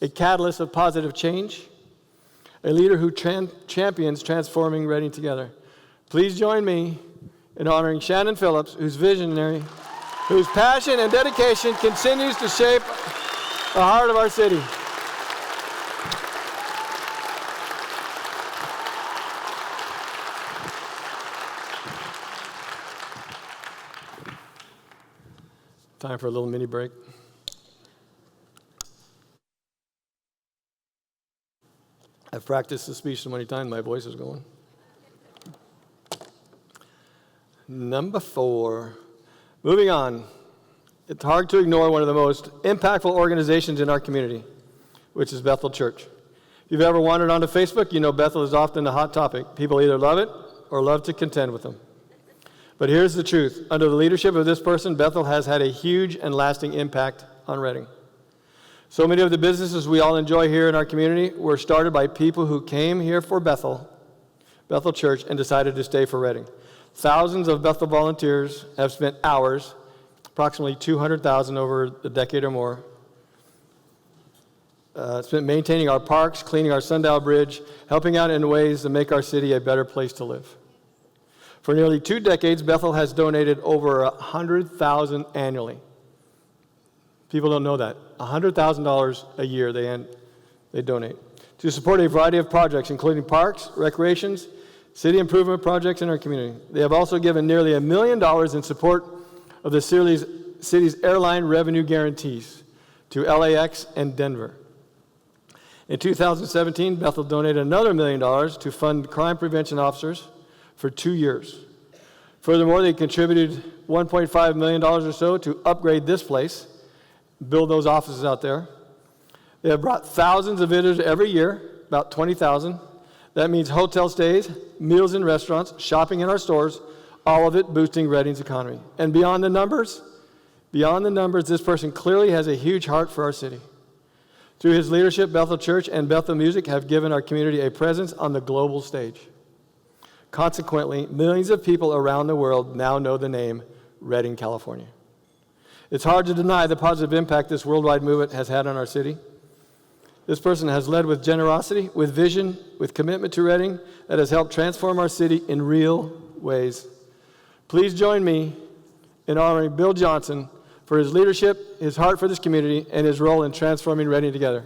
a catalyst of positive change, a leader who champions transforming Reading together. Please join me in honoring Shannon Phillips, whose passion and dedication continues to shape the heart of our city. Time for a little mini break. I've practiced this speech so many times, my voice is going. Number 4. Moving on. It's hard to ignore one of the most impactful organizations in our community, which is Bethel Church. If you've ever wandered onto Facebook, you know Bethel is often a hot topic. People either love it or love to contend with them. But here's the truth. Under the leadership of this person, Bethel has had a huge and lasting impact on Reading. So many of the businesses we all enjoy here in our community were started by people who came here for Bethel Church, and decided to stay for Reading. Thousands of Bethel volunteers have spent hours, approximately 200,000 over a decade or more, spent maintaining our parks, cleaning our Sundial Bridge, helping out in ways to make our city a better place to live. For nearly 2 decades, Bethel has donated over $100,000 annually. People don't know that. $100,000 a year they donate to support a variety of projects, including parks, recreations, city improvement projects in our community. They have also given nearly $1 million in support of the city's airline revenue guarantees to LAX and Denver. In 2017, Bethel donated another $1 million to fund crime prevention officers for 2 years. Furthermore, they contributed $1.5 million or so to upgrade this place, build those offices out there. They have brought thousands of visitors every year, about 20,000. That means hotel stays, meals in restaurants, shopping in our stores, all of it boosting Reading's economy. And beyond the numbers, this person clearly has a huge heart for our city. Through his leadership, Bethel Church and Bethel Music have given our community a presence on the global stage. Consequently, millions of people around the world now know the name Redding, California. It's hard to deny the positive impact this worldwide movement has had on our city. This person has led with generosity, with vision, with commitment to Reading that has helped transform our city in real ways. Please join me in honoring Bill Johnson for his leadership, his heart for this community, and his role in transforming Reading together.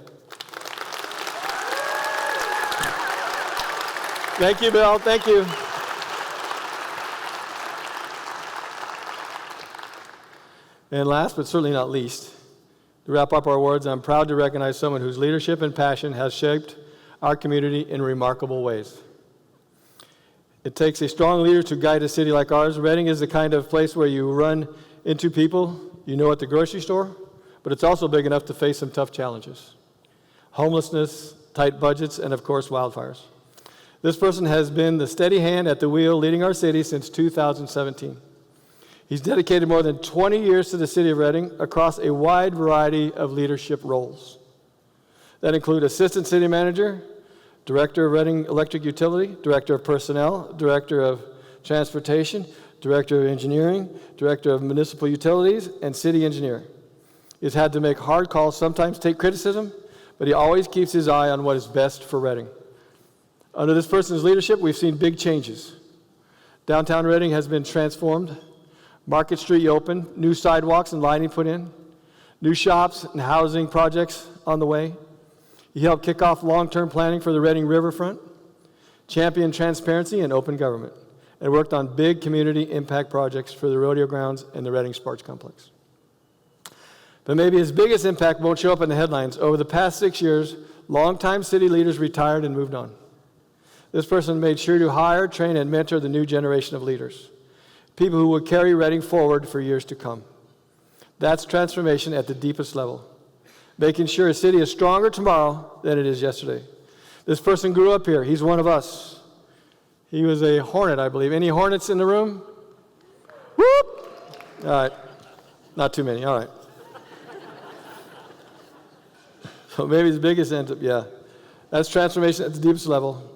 Thank you, Bill. Thank you. And last but certainly not least, to wrap up our awards, I'm proud to recognize someone whose leadership and passion has shaped our community in remarkable ways. It takes a strong leader to guide a city like ours. Reading is the kind of place where you run into people you know at the grocery store, but it's also big enough to face some tough challenges. Homelessness, tight budgets, and of course, wildfires. This person has been the steady hand at the wheel leading our city since 2017. He's dedicated more than 20 years to the city of Reading across a wide variety of leadership roles that include assistant city manager, director of Reading Electric Utility, director of personnel, director of transportation, director of engineering, director of municipal utilities, and city engineer. He's had to make hard calls, sometimes take criticism, but he always keeps his eye on what is best for Reading. Under this person's leadership, we've seen big changes. Downtown Reading has been transformed. Market Street opened, new sidewalks and lighting put in, new shops and housing projects on the way. He helped kick off long-term planning for the Reading Riverfront, championed transparency and open government, and worked on big community impact projects for the rodeo grounds and the Reading Sports Complex. But maybe his biggest impact won't show up in the headlines. Over the past 6 years, longtime city leaders retired and moved on. This person made sure to hire, train, and mentor the new generation of leaders, people who will carry Reading forward for years to come. That's transformation at the deepest level, making sure a city is stronger tomorrow than it is yesterday. This person grew up here. He's one of us. He was a Hornet, I believe. Any Hornets in the room? Whoop! All right. Not too many. All right. So maybe his biggest that's transformation at the deepest level,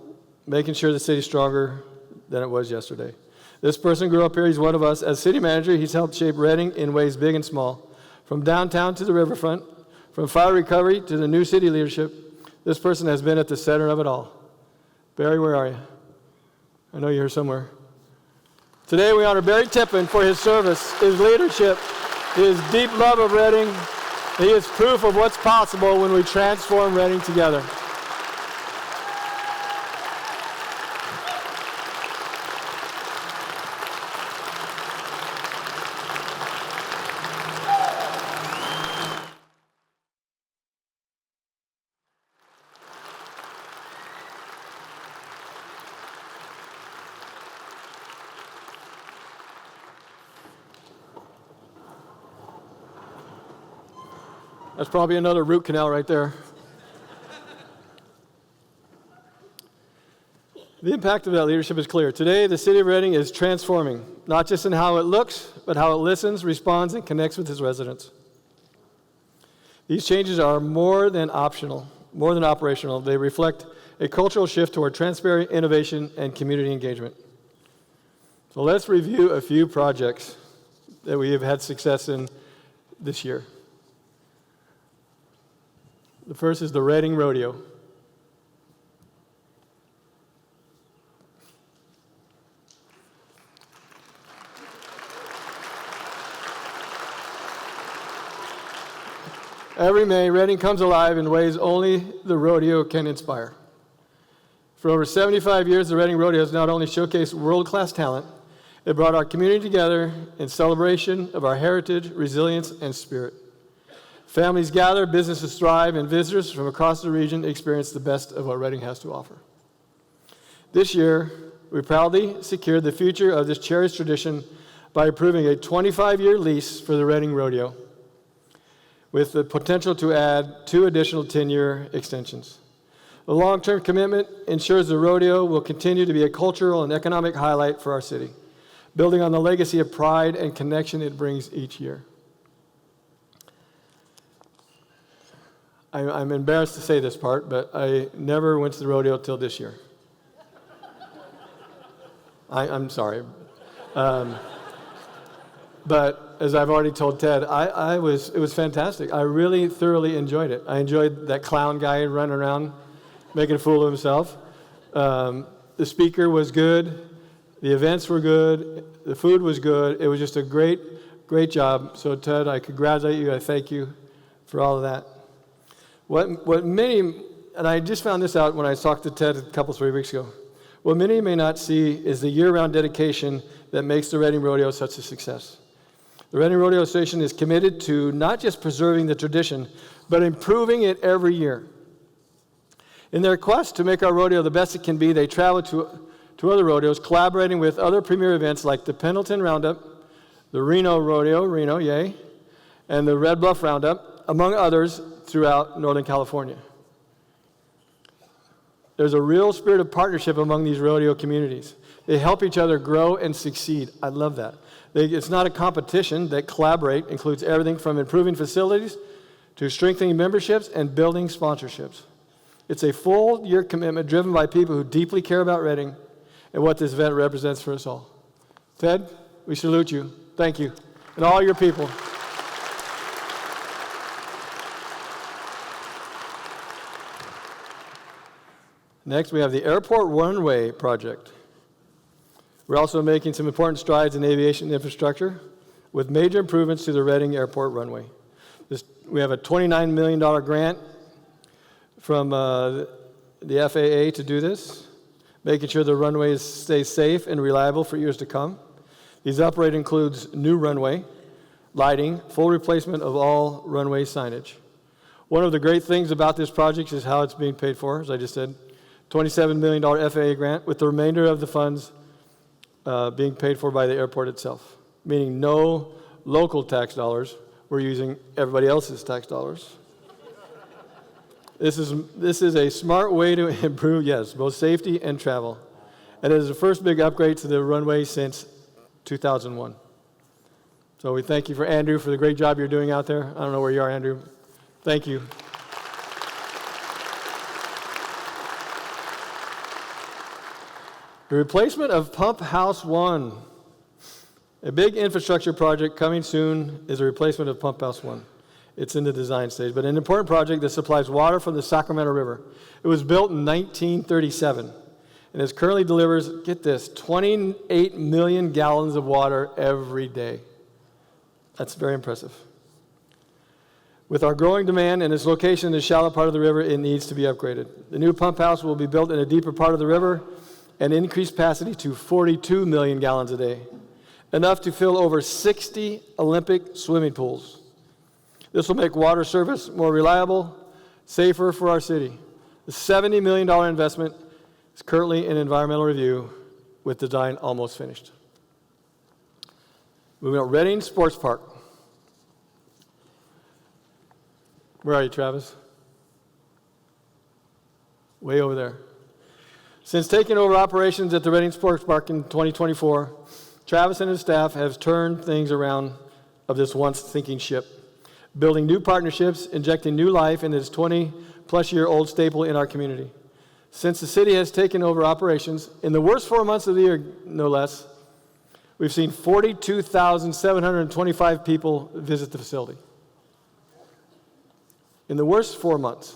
making sure the city's stronger than it was yesterday. This person grew up here. He's one of us. As city manager, he's helped shape Reading in ways big and small, from downtown to the riverfront, from fire recovery to the new city leadership. This person has been at the center of it all. Barry, where are you? I know you're here somewhere. Today we honor Barry Tippin for his service, his leadership, his deep love of Reading. He is proof of what's possible when we transform Reading together. That's probably another root canal right there. The impact of that leadership is clear. Today, the city of Reading is transforming, not just in how it looks, but how it listens, responds, and connects with its residents. These changes are more than optional, more than operational. They reflect a cultural shift toward transparency, innovation, and community engagement. So let's review a few projects that we have had success in this year. The first is the Reading Rodeo. Every May, Reading comes alive in ways only the rodeo can inspire. For over 75 years, the Reading Rodeo has not only showcased world-class talent, it brought our community together in celebration of our heritage, resilience, and spirit. Families gather, businesses thrive, and visitors from across the region experience the best of what Reading has to offer. This year, we proudly secured the future of this cherished tradition by approving a 25-year lease for the Reading Rodeo, with the potential to add 2 additional 10-year extensions. The long-term commitment ensures the rodeo will continue to be a cultural and economic highlight for our city, building on the legacy of pride and connection it brings each year. I'm embarrassed to say this part, but I never went to the rodeo till this year. I'm sorry. But as I've already told Ted, it was fantastic. I really thoroughly enjoyed it. I enjoyed that clown guy running around making a fool of himself. The speaker was good. The events were good. The food was good. It was just a great, great job. So Ted, I congratulate you. I thank you for all of that. What many, and I just found this out when I talked to Ted a couple, 3 weeks ago. What many may not see is the year-round dedication that makes the Reading Rodeo such a success. The Reading Rodeo Association is committed to not just preserving the tradition, but improving it every year. In their quest to make our rodeo the best it can be, they travel to other rodeos, collaborating with other premier events like the Pendleton Roundup, the Reno Rodeo, Reno, yay, and the Red Bluff Roundup, among others throughout Northern California. There's a real spirit of partnership among these rodeo communities. They help each other grow and succeed. I love that. It's not a competition. They collaborate, includes everything from improving facilities to strengthening memberships and building sponsorships. It's a full-year commitment driven by people who deeply care about Reading and what this event represents for us all. Ted, we salute you. Thank you. And all your people. Next, we have the Airport Runway project. We're also making some important strides in aviation infrastructure with major improvements to the Reading Airport runway. We have a $29 million grant from the FAA to do this, making sure the runways stay safe and reliable for years to come. These upgrades includes new runway, lighting, full replacement of all runway signage. One of the great things about this project is how it's being paid for, as I just said. $27 million FAA grant, with the remainder of the funds being paid for by the airport itself, meaning no local tax dollars. We're using everybody else's tax dollars. This is a smart way to improve, yes, both safety and travel. And it is the first big upgrade to the runway since 2001. So we thank you for Andrew for the great job you're doing out there. I don't know where you are, Andrew. Thank you. The replacement of Pump House 1. A big infrastructure project coming soon is a replacement of Pump House 1. It's in the design stage, but an important project that supplies water from the Sacramento River. It was built in 1937, and it currently delivers, get this, 28 million gallons of water every day. That's very impressive. With our growing demand and its location in the shallow part of the river, it needs to be upgraded. The new pump house will be built in a deeper part of the river and increase capacity to 42 million gallons a day, enough to fill over 60 Olympic swimming pools. This will make water service more reliable, safer for our city. The $70 million investment is currently in environmental review, with design almost finished. Moving on, Reading Sports Park. Where are you, Travis? Way over there. Since taking over operations at the Reading Sports Park in 2024, Travis and his staff have turned things around of this once sinking ship, building new partnerships, injecting new life into this 20-plus-year-old staple in our community. Since the city has taken over operations, in the worst 4 months of the year, no less, we've seen 42,725 people visit the facility. in the worst 4 months,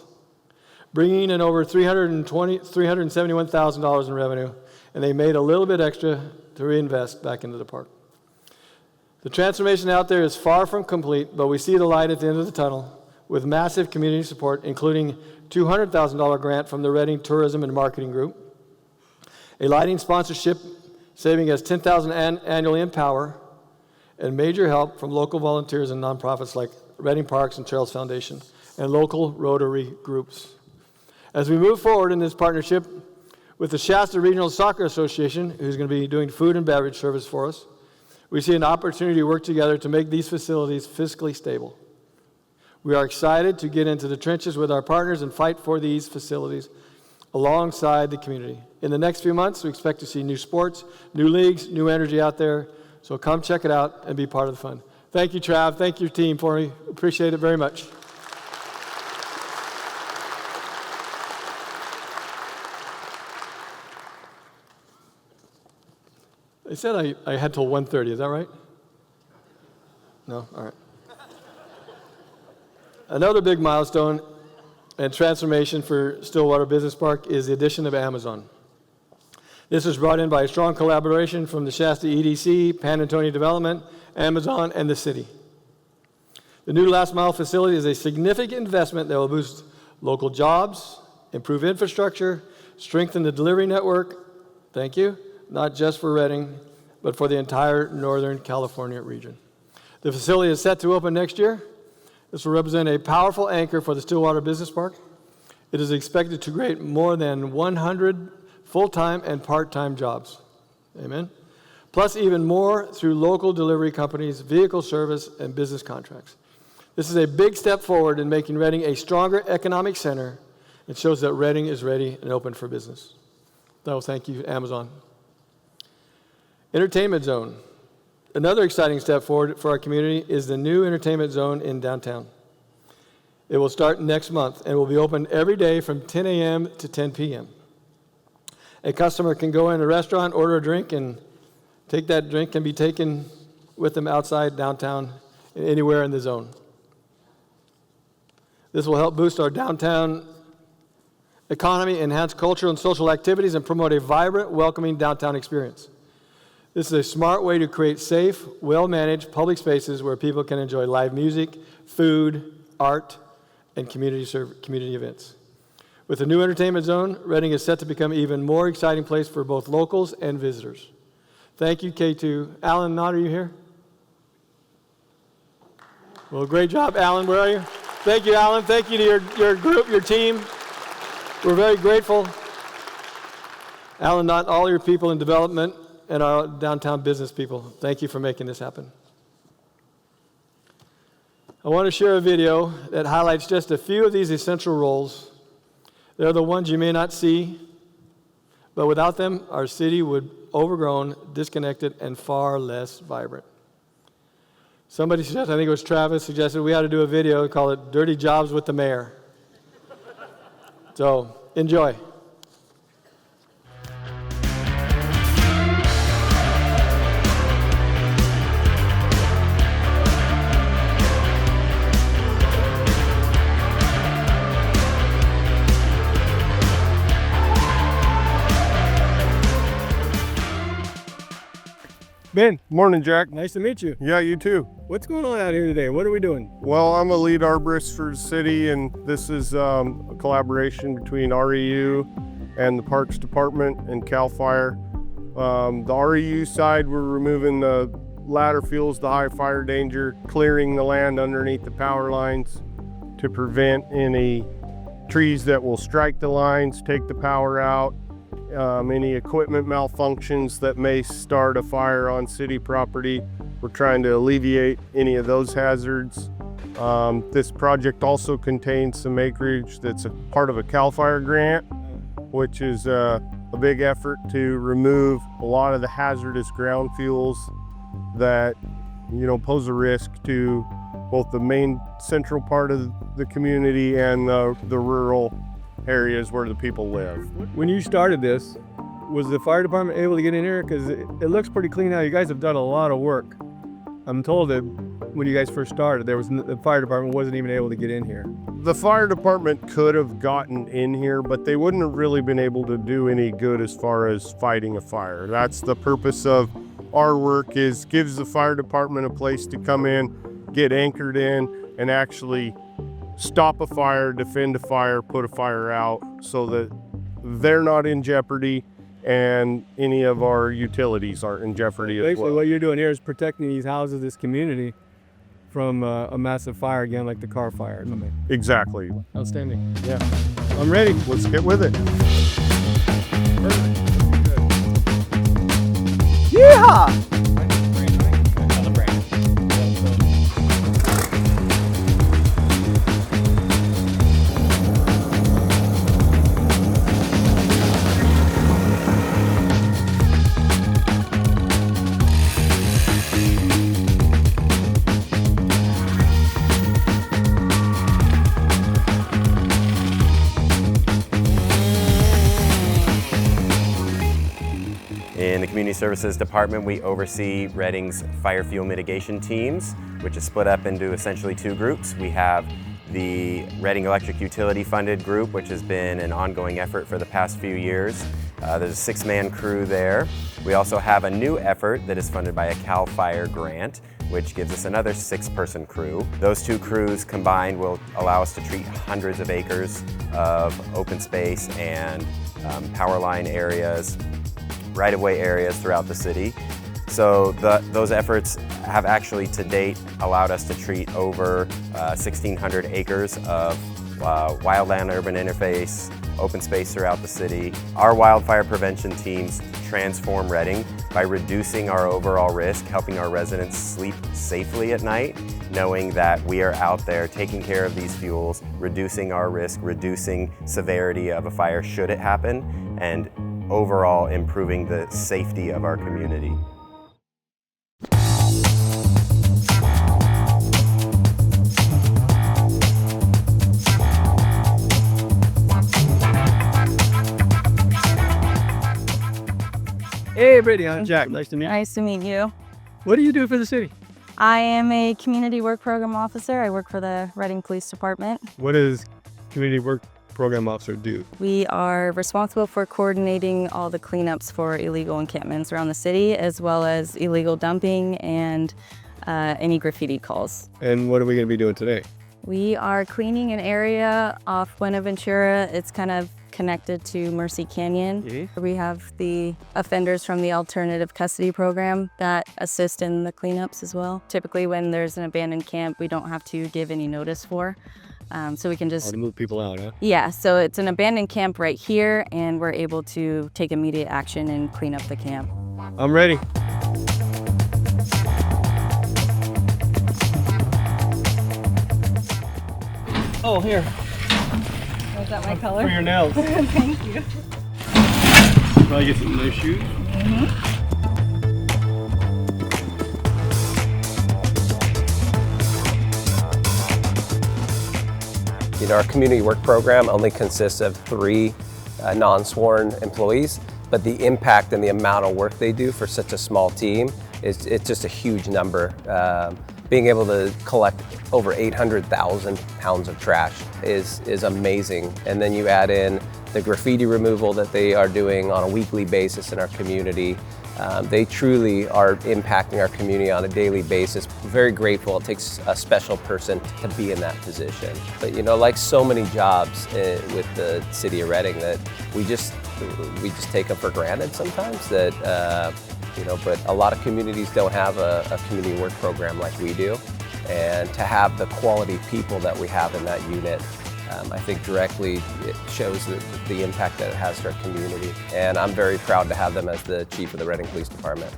bringing in over $371,000 in revenue, and they made a little bit extra to reinvest back into the park. The transformation out there is far from complete, but we see the light at the end of the tunnel with massive community support, including $200,000 grant from the Reading Tourism and Marketing Group, a lighting sponsorship saving us $10,000 annually in power, and major help from local volunteers and nonprofits like Reading Parks and Charles Foundation, and local Rotary groups. As we move forward in this partnership with the Shasta Regional Soccer Association, who's going to be doing food and beverage service for us, we see an opportunity to work together to make these facilities fiscally stable. We are excited to get into the trenches with our partners and fight for these facilities alongside the community. In the next few months, we expect to see new sports, new leagues, new energy out there. So come check it out and be part of the fun. Thank you, Trav. Thank you, team, for me. Appreciate it very much. They said I had till 1:30. Is that right? No? All right. Another big milestone and transformation for Stillwater Business Park is the addition of Amazon. This was brought in by a strong collaboration from the Shasta EDC, Pan Antonio Development, Amazon, and the city. The new last mile facility is a significant investment that will boost local jobs, improve infrastructure, strengthen the delivery network, thank you, not just for Reading, but for the entire Northern California region. The facility is set to open next year. This will represent a powerful anchor for the Stillwater Business Park. It is expected to create more than 100 full-time and part-time jobs. Amen. Plus even more through local delivery companies, vehicle service, and business contracts. This is a big step forward in making Reading a stronger economic center. It shows that Reading is ready and open for business. So thank you, Amazon. Entertainment zone. Another exciting step forward for our community is the new entertainment zone in downtown. It will start next month and will be open every day from 10 a.m. to 10 p.m. A customer can go in a restaurant, order a drink, and take that drink can be taken with them outside downtown, anywhere in the zone. This will help boost our downtown economy, enhance cultural and social activities, and promote a vibrant, welcoming downtown experience. This is a smart way to create safe, well-managed public spaces where people can enjoy live music, food, art, and community events. With the new entertainment zone, Reading is set to become an even more exciting place for both locals and visitors. Thank you, K2. Alan Knott, are you here? Well, great job, Alan. Where are you? Thank you, Alan. Thank you to your group, your team. We're very grateful. Alan Knott, all your people in development, and our downtown business people. Thank you for making this happen. I want to share a video that highlights just a few of these essential roles. They're the ones you may not see, but without them, our city would overgrown, disconnected, and far less vibrant. Somebody suggested, I think it was Travis, suggested we ought to do a video, call it Dirty Jobs with the Mayor. So, enjoy. Ben, morning, Jack. Nice to meet you. Yeah, you too. What's going on out here today? What are we doing? Well, I'm a lead arborist for the city, and this is a collaboration between REU and the Parks Department and CAL FIRE. The REU side, we're removing the ladder fuels, the high fire danger, clearing the land underneath the power lines to prevent any trees that will strike the lines, take the power out, any equipment malfunctions that may start a fire on city property. We're trying to alleviate any of those hazards. This project also contains some acreage that's a part of a CAL FIRE grant, which is a big effort to remove a lot of the hazardous ground fuels that pose a risk to both the main central part of the community and the rural areas where the people live. When you started this, was the fire department able to get in here? Because it looks pretty clean now. You guys have done a lot of work. I'm told that when you guys first started, the fire department wasn't even able to get in here. The fire department could have gotten in here, but they wouldn't have really been able to do any good as far as fighting a fire. That's the purpose of our work, is gives the fire department a place to come in, get anchored in, and actually stop a fire, defend a fire, put a fire out so that they're not in jeopardy and any of our utilities aren't in jeopardy as Basically, well. what you're doing here is protecting these houses, this community, from a massive fire again, like the car fire or something. Exactly. Outstanding. Yeah. I'm ready. Let's get with it. Yeehaw! In the Community Services Department, we oversee Reading's fire fuel mitigation teams, which is split up into essentially two groups. We have the Reading Electric Utility funded group, which has been an ongoing effort for the past few years. There's a 6-man crew there. We also have a new effort that is funded by a CAL FIRE grant, which gives us another 6-person crew. Those two crews combined will allow us to treat hundreds of acres of open space and power line areas, right-of-way areas throughout the city. So those efforts have actually to date allowed us to treat over 1,600 acres of wildland-urban interface, open space throughout the city. Our wildfire prevention teams transform Reading by reducing our overall risk, helping our residents sleep safely at night, knowing that we are out there taking care of these fuels, reducing our risk, reducing severity of a fire should it happen, and overall improving the safety of our community. Hey, Brittany, I'm Jack. Nice to meet you. Nice to meet you. What do you do for the city? I am a community work program officer. I work for the Reading Police Department. What does community work program officer do? We are responsible for coordinating all the cleanups for illegal encampments around the city, as well as illegal dumping and any graffiti calls. And what are we going to be doing today? We are cleaning an area off Buenaventura. It's kind of connected to Mercy Canyon. We have the offenders from the alternative custody program that assist in the cleanups as well. Typically when there's an abandoned camp, we don't have to give any notice for. So we can just to move people out, huh? Yeah, so it's an abandoned camp right here, and we're able to take immediate action and clean up the camp. I'm ready. Oh, here. Was that my color? For your nails. Thank you. Probably get some nice shoes. You know, our community work program only consists of 3 non-sworn employees, but the impact and the amount of work they do for such a small team it's just a huge number. Being able to collect over 800,000 pounds of trash is amazing. And then you add in the graffiti removal that they are doing on a weekly basis in our community. They truly are impacting our community on a daily basis. Very grateful. It takes a special person to be in that position. But you know, like so many jobs with the city of Reading, that we just take them for granted sometimes. That you know, but a lot of communities don't have a community work program like we do, and to have the quality people that we have in that unit, I think directly it shows the impact that it has to our community. And I'm very proud to have them as the chief of the Reading Police Department.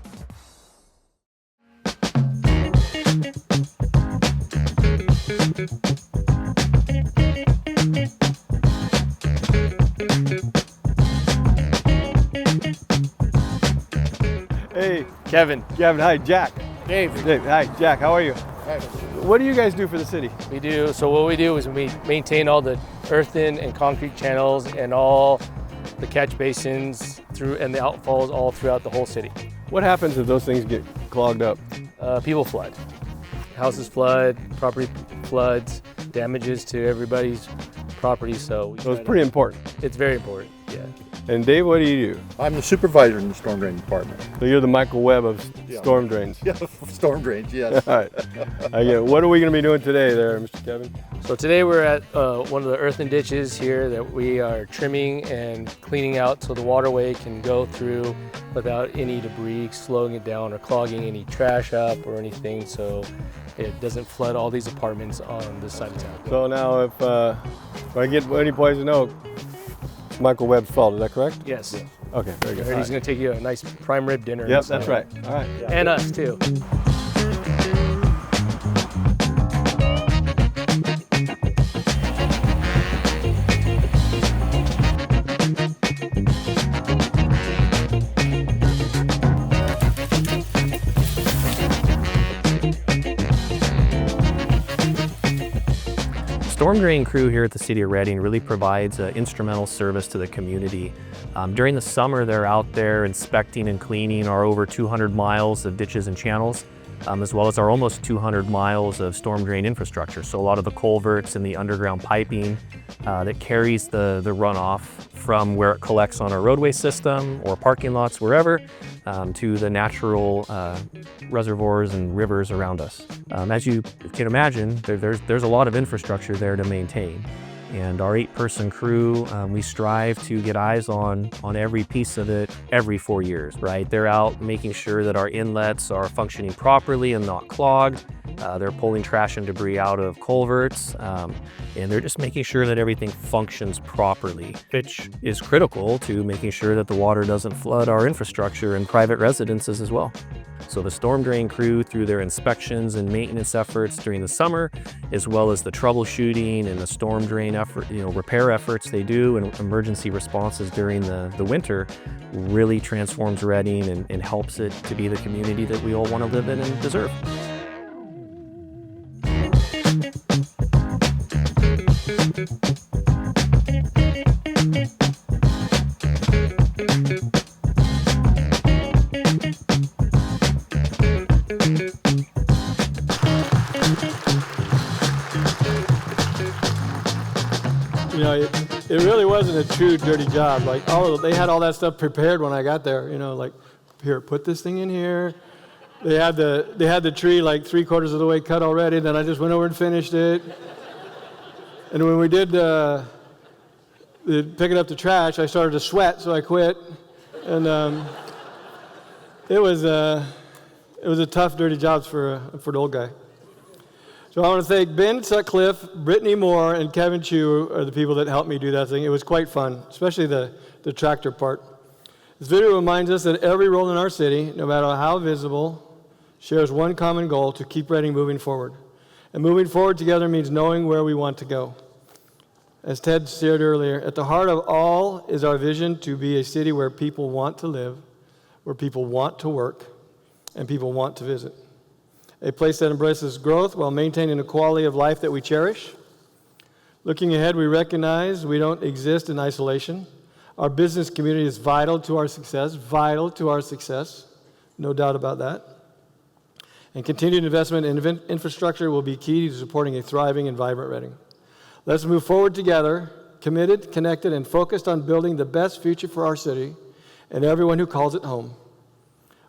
Hey, Kevin. Kevin, hi, Jack. Dave. Hi, Jack, how are you? Hey. What do you guys do for the city? What we do is we maintain all the earthen and concrete channels and all the catch basins and the outfalls all throughout the whole city. What happens if those things get clogged up? People flood. houses flood, property floods, damages to everybody's property. So it's pretty important. It's very important, yeah. And Dave, what do you do? I'm the supervisor in the storm drain department. So you're the Michael Webb of storm drains. Yeah, storm drains, yes. All right. I get it. What are we going to be doing today there, Mr. Kevin? So today we're at one of the earthen ditches here that we are trimming and cleaning out so the waterway can go through without any debris slowing it down or clogging any trash up or anything, so it doesn't flood all these apartments on this side of town. So now if I get any poison oak, it's Michael Webb's fault, is that correct? Yes. Okay, very good. And he's going to take you a nice prime rib dinner. Yep, that's right. All right. And us too. Storm drain crew here at the City of Reading really provides instrumental service to the community. During the summer, they're out there inspecting and cleaning our over 200 miles of ditches and channels, as well as our almost 200 miles of storm drain infrastructure. So a lot of the culverts and the underground piping that carries the runoff from where it collects on our roadway system or parking lots, wherever, to the natural reservoirs and rivers around us. As you can imagine, there's a lot of infrastructure there to maintain. And our 8-person crew, we strive to get eyes on every piece of it every 4 years, right? They're out making sure that our inlets are functioning properly and not clogged. They're pulling trash and debris out of culverts, and they're just making sure that everything functions properly, which is critical to making sure that the water doesn't flood our infrastructure and private residences as well. So the storm drain crew, through their inspections and maintenance efforts during the summer, as well as the troubleshooting and the storm drain effort, repair efforts they do and emergency responses during the winter, really transforms Reading and helps it to be the community that we all want to live in and deserve. It really wasn't a true dirty job. Like they had all that stuff prepared when I got there. Like, here, put this thing in here. They had the tree like 3/4 of the way cut already. Then I just went over and finished it. And when we did picking up the trash, I started to sweat, so I quit. And it was a tough, dirty job for an old guy. So I want to thank Ben Sutcliffe, Brittany Moore, and Kevin Chu are the people that helped me do that thing. It was quite fun, especially the tractor part. This video reminds us that every role in our city, no matter how visible, shares one common goal: to keep Reading moving forward. And moving forward together means knowing where we want to go. As Ted shared earlier, at the heart of all is our vision to be a city where people want to live, where people want to work, and people want to visit. A place that embraces growth while maintaining a quality of life that we cherish. Looking ahead, we recognize we don't exist in isolation. Our business community is vital to our success, no doubt about that. And continued investment in infrastructure will be key to supporting a thriving and vibrant Reading. Let's move forward together, committed, connected, and focused on building the best future for our city and everyone who calls it home.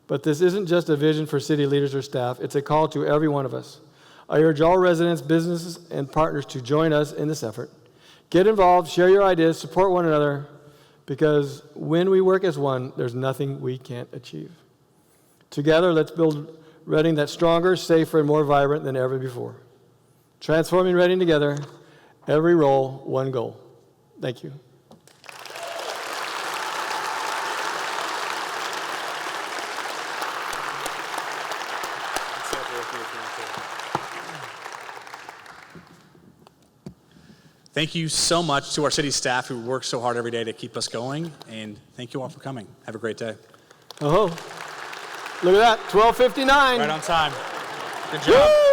But this isn't just a vision for city leaders or staff, it's a call to every one of us. I urge all residents, businesses, and partners to join us in this effort. Get involved, share your ideas, support one another, because when we work as one, there's nothing we can't achieve. Together, let's build Reading that's stronger, safer, and more vibrant than ever before. Transforming Reading together, every role, one goal. Thank you. Thank you so much to our city staff who work so hard every day to keep us going, and thank you all for coming. Have a great day. Oh, look at that, 12:59. Right on time. Good job. Woo!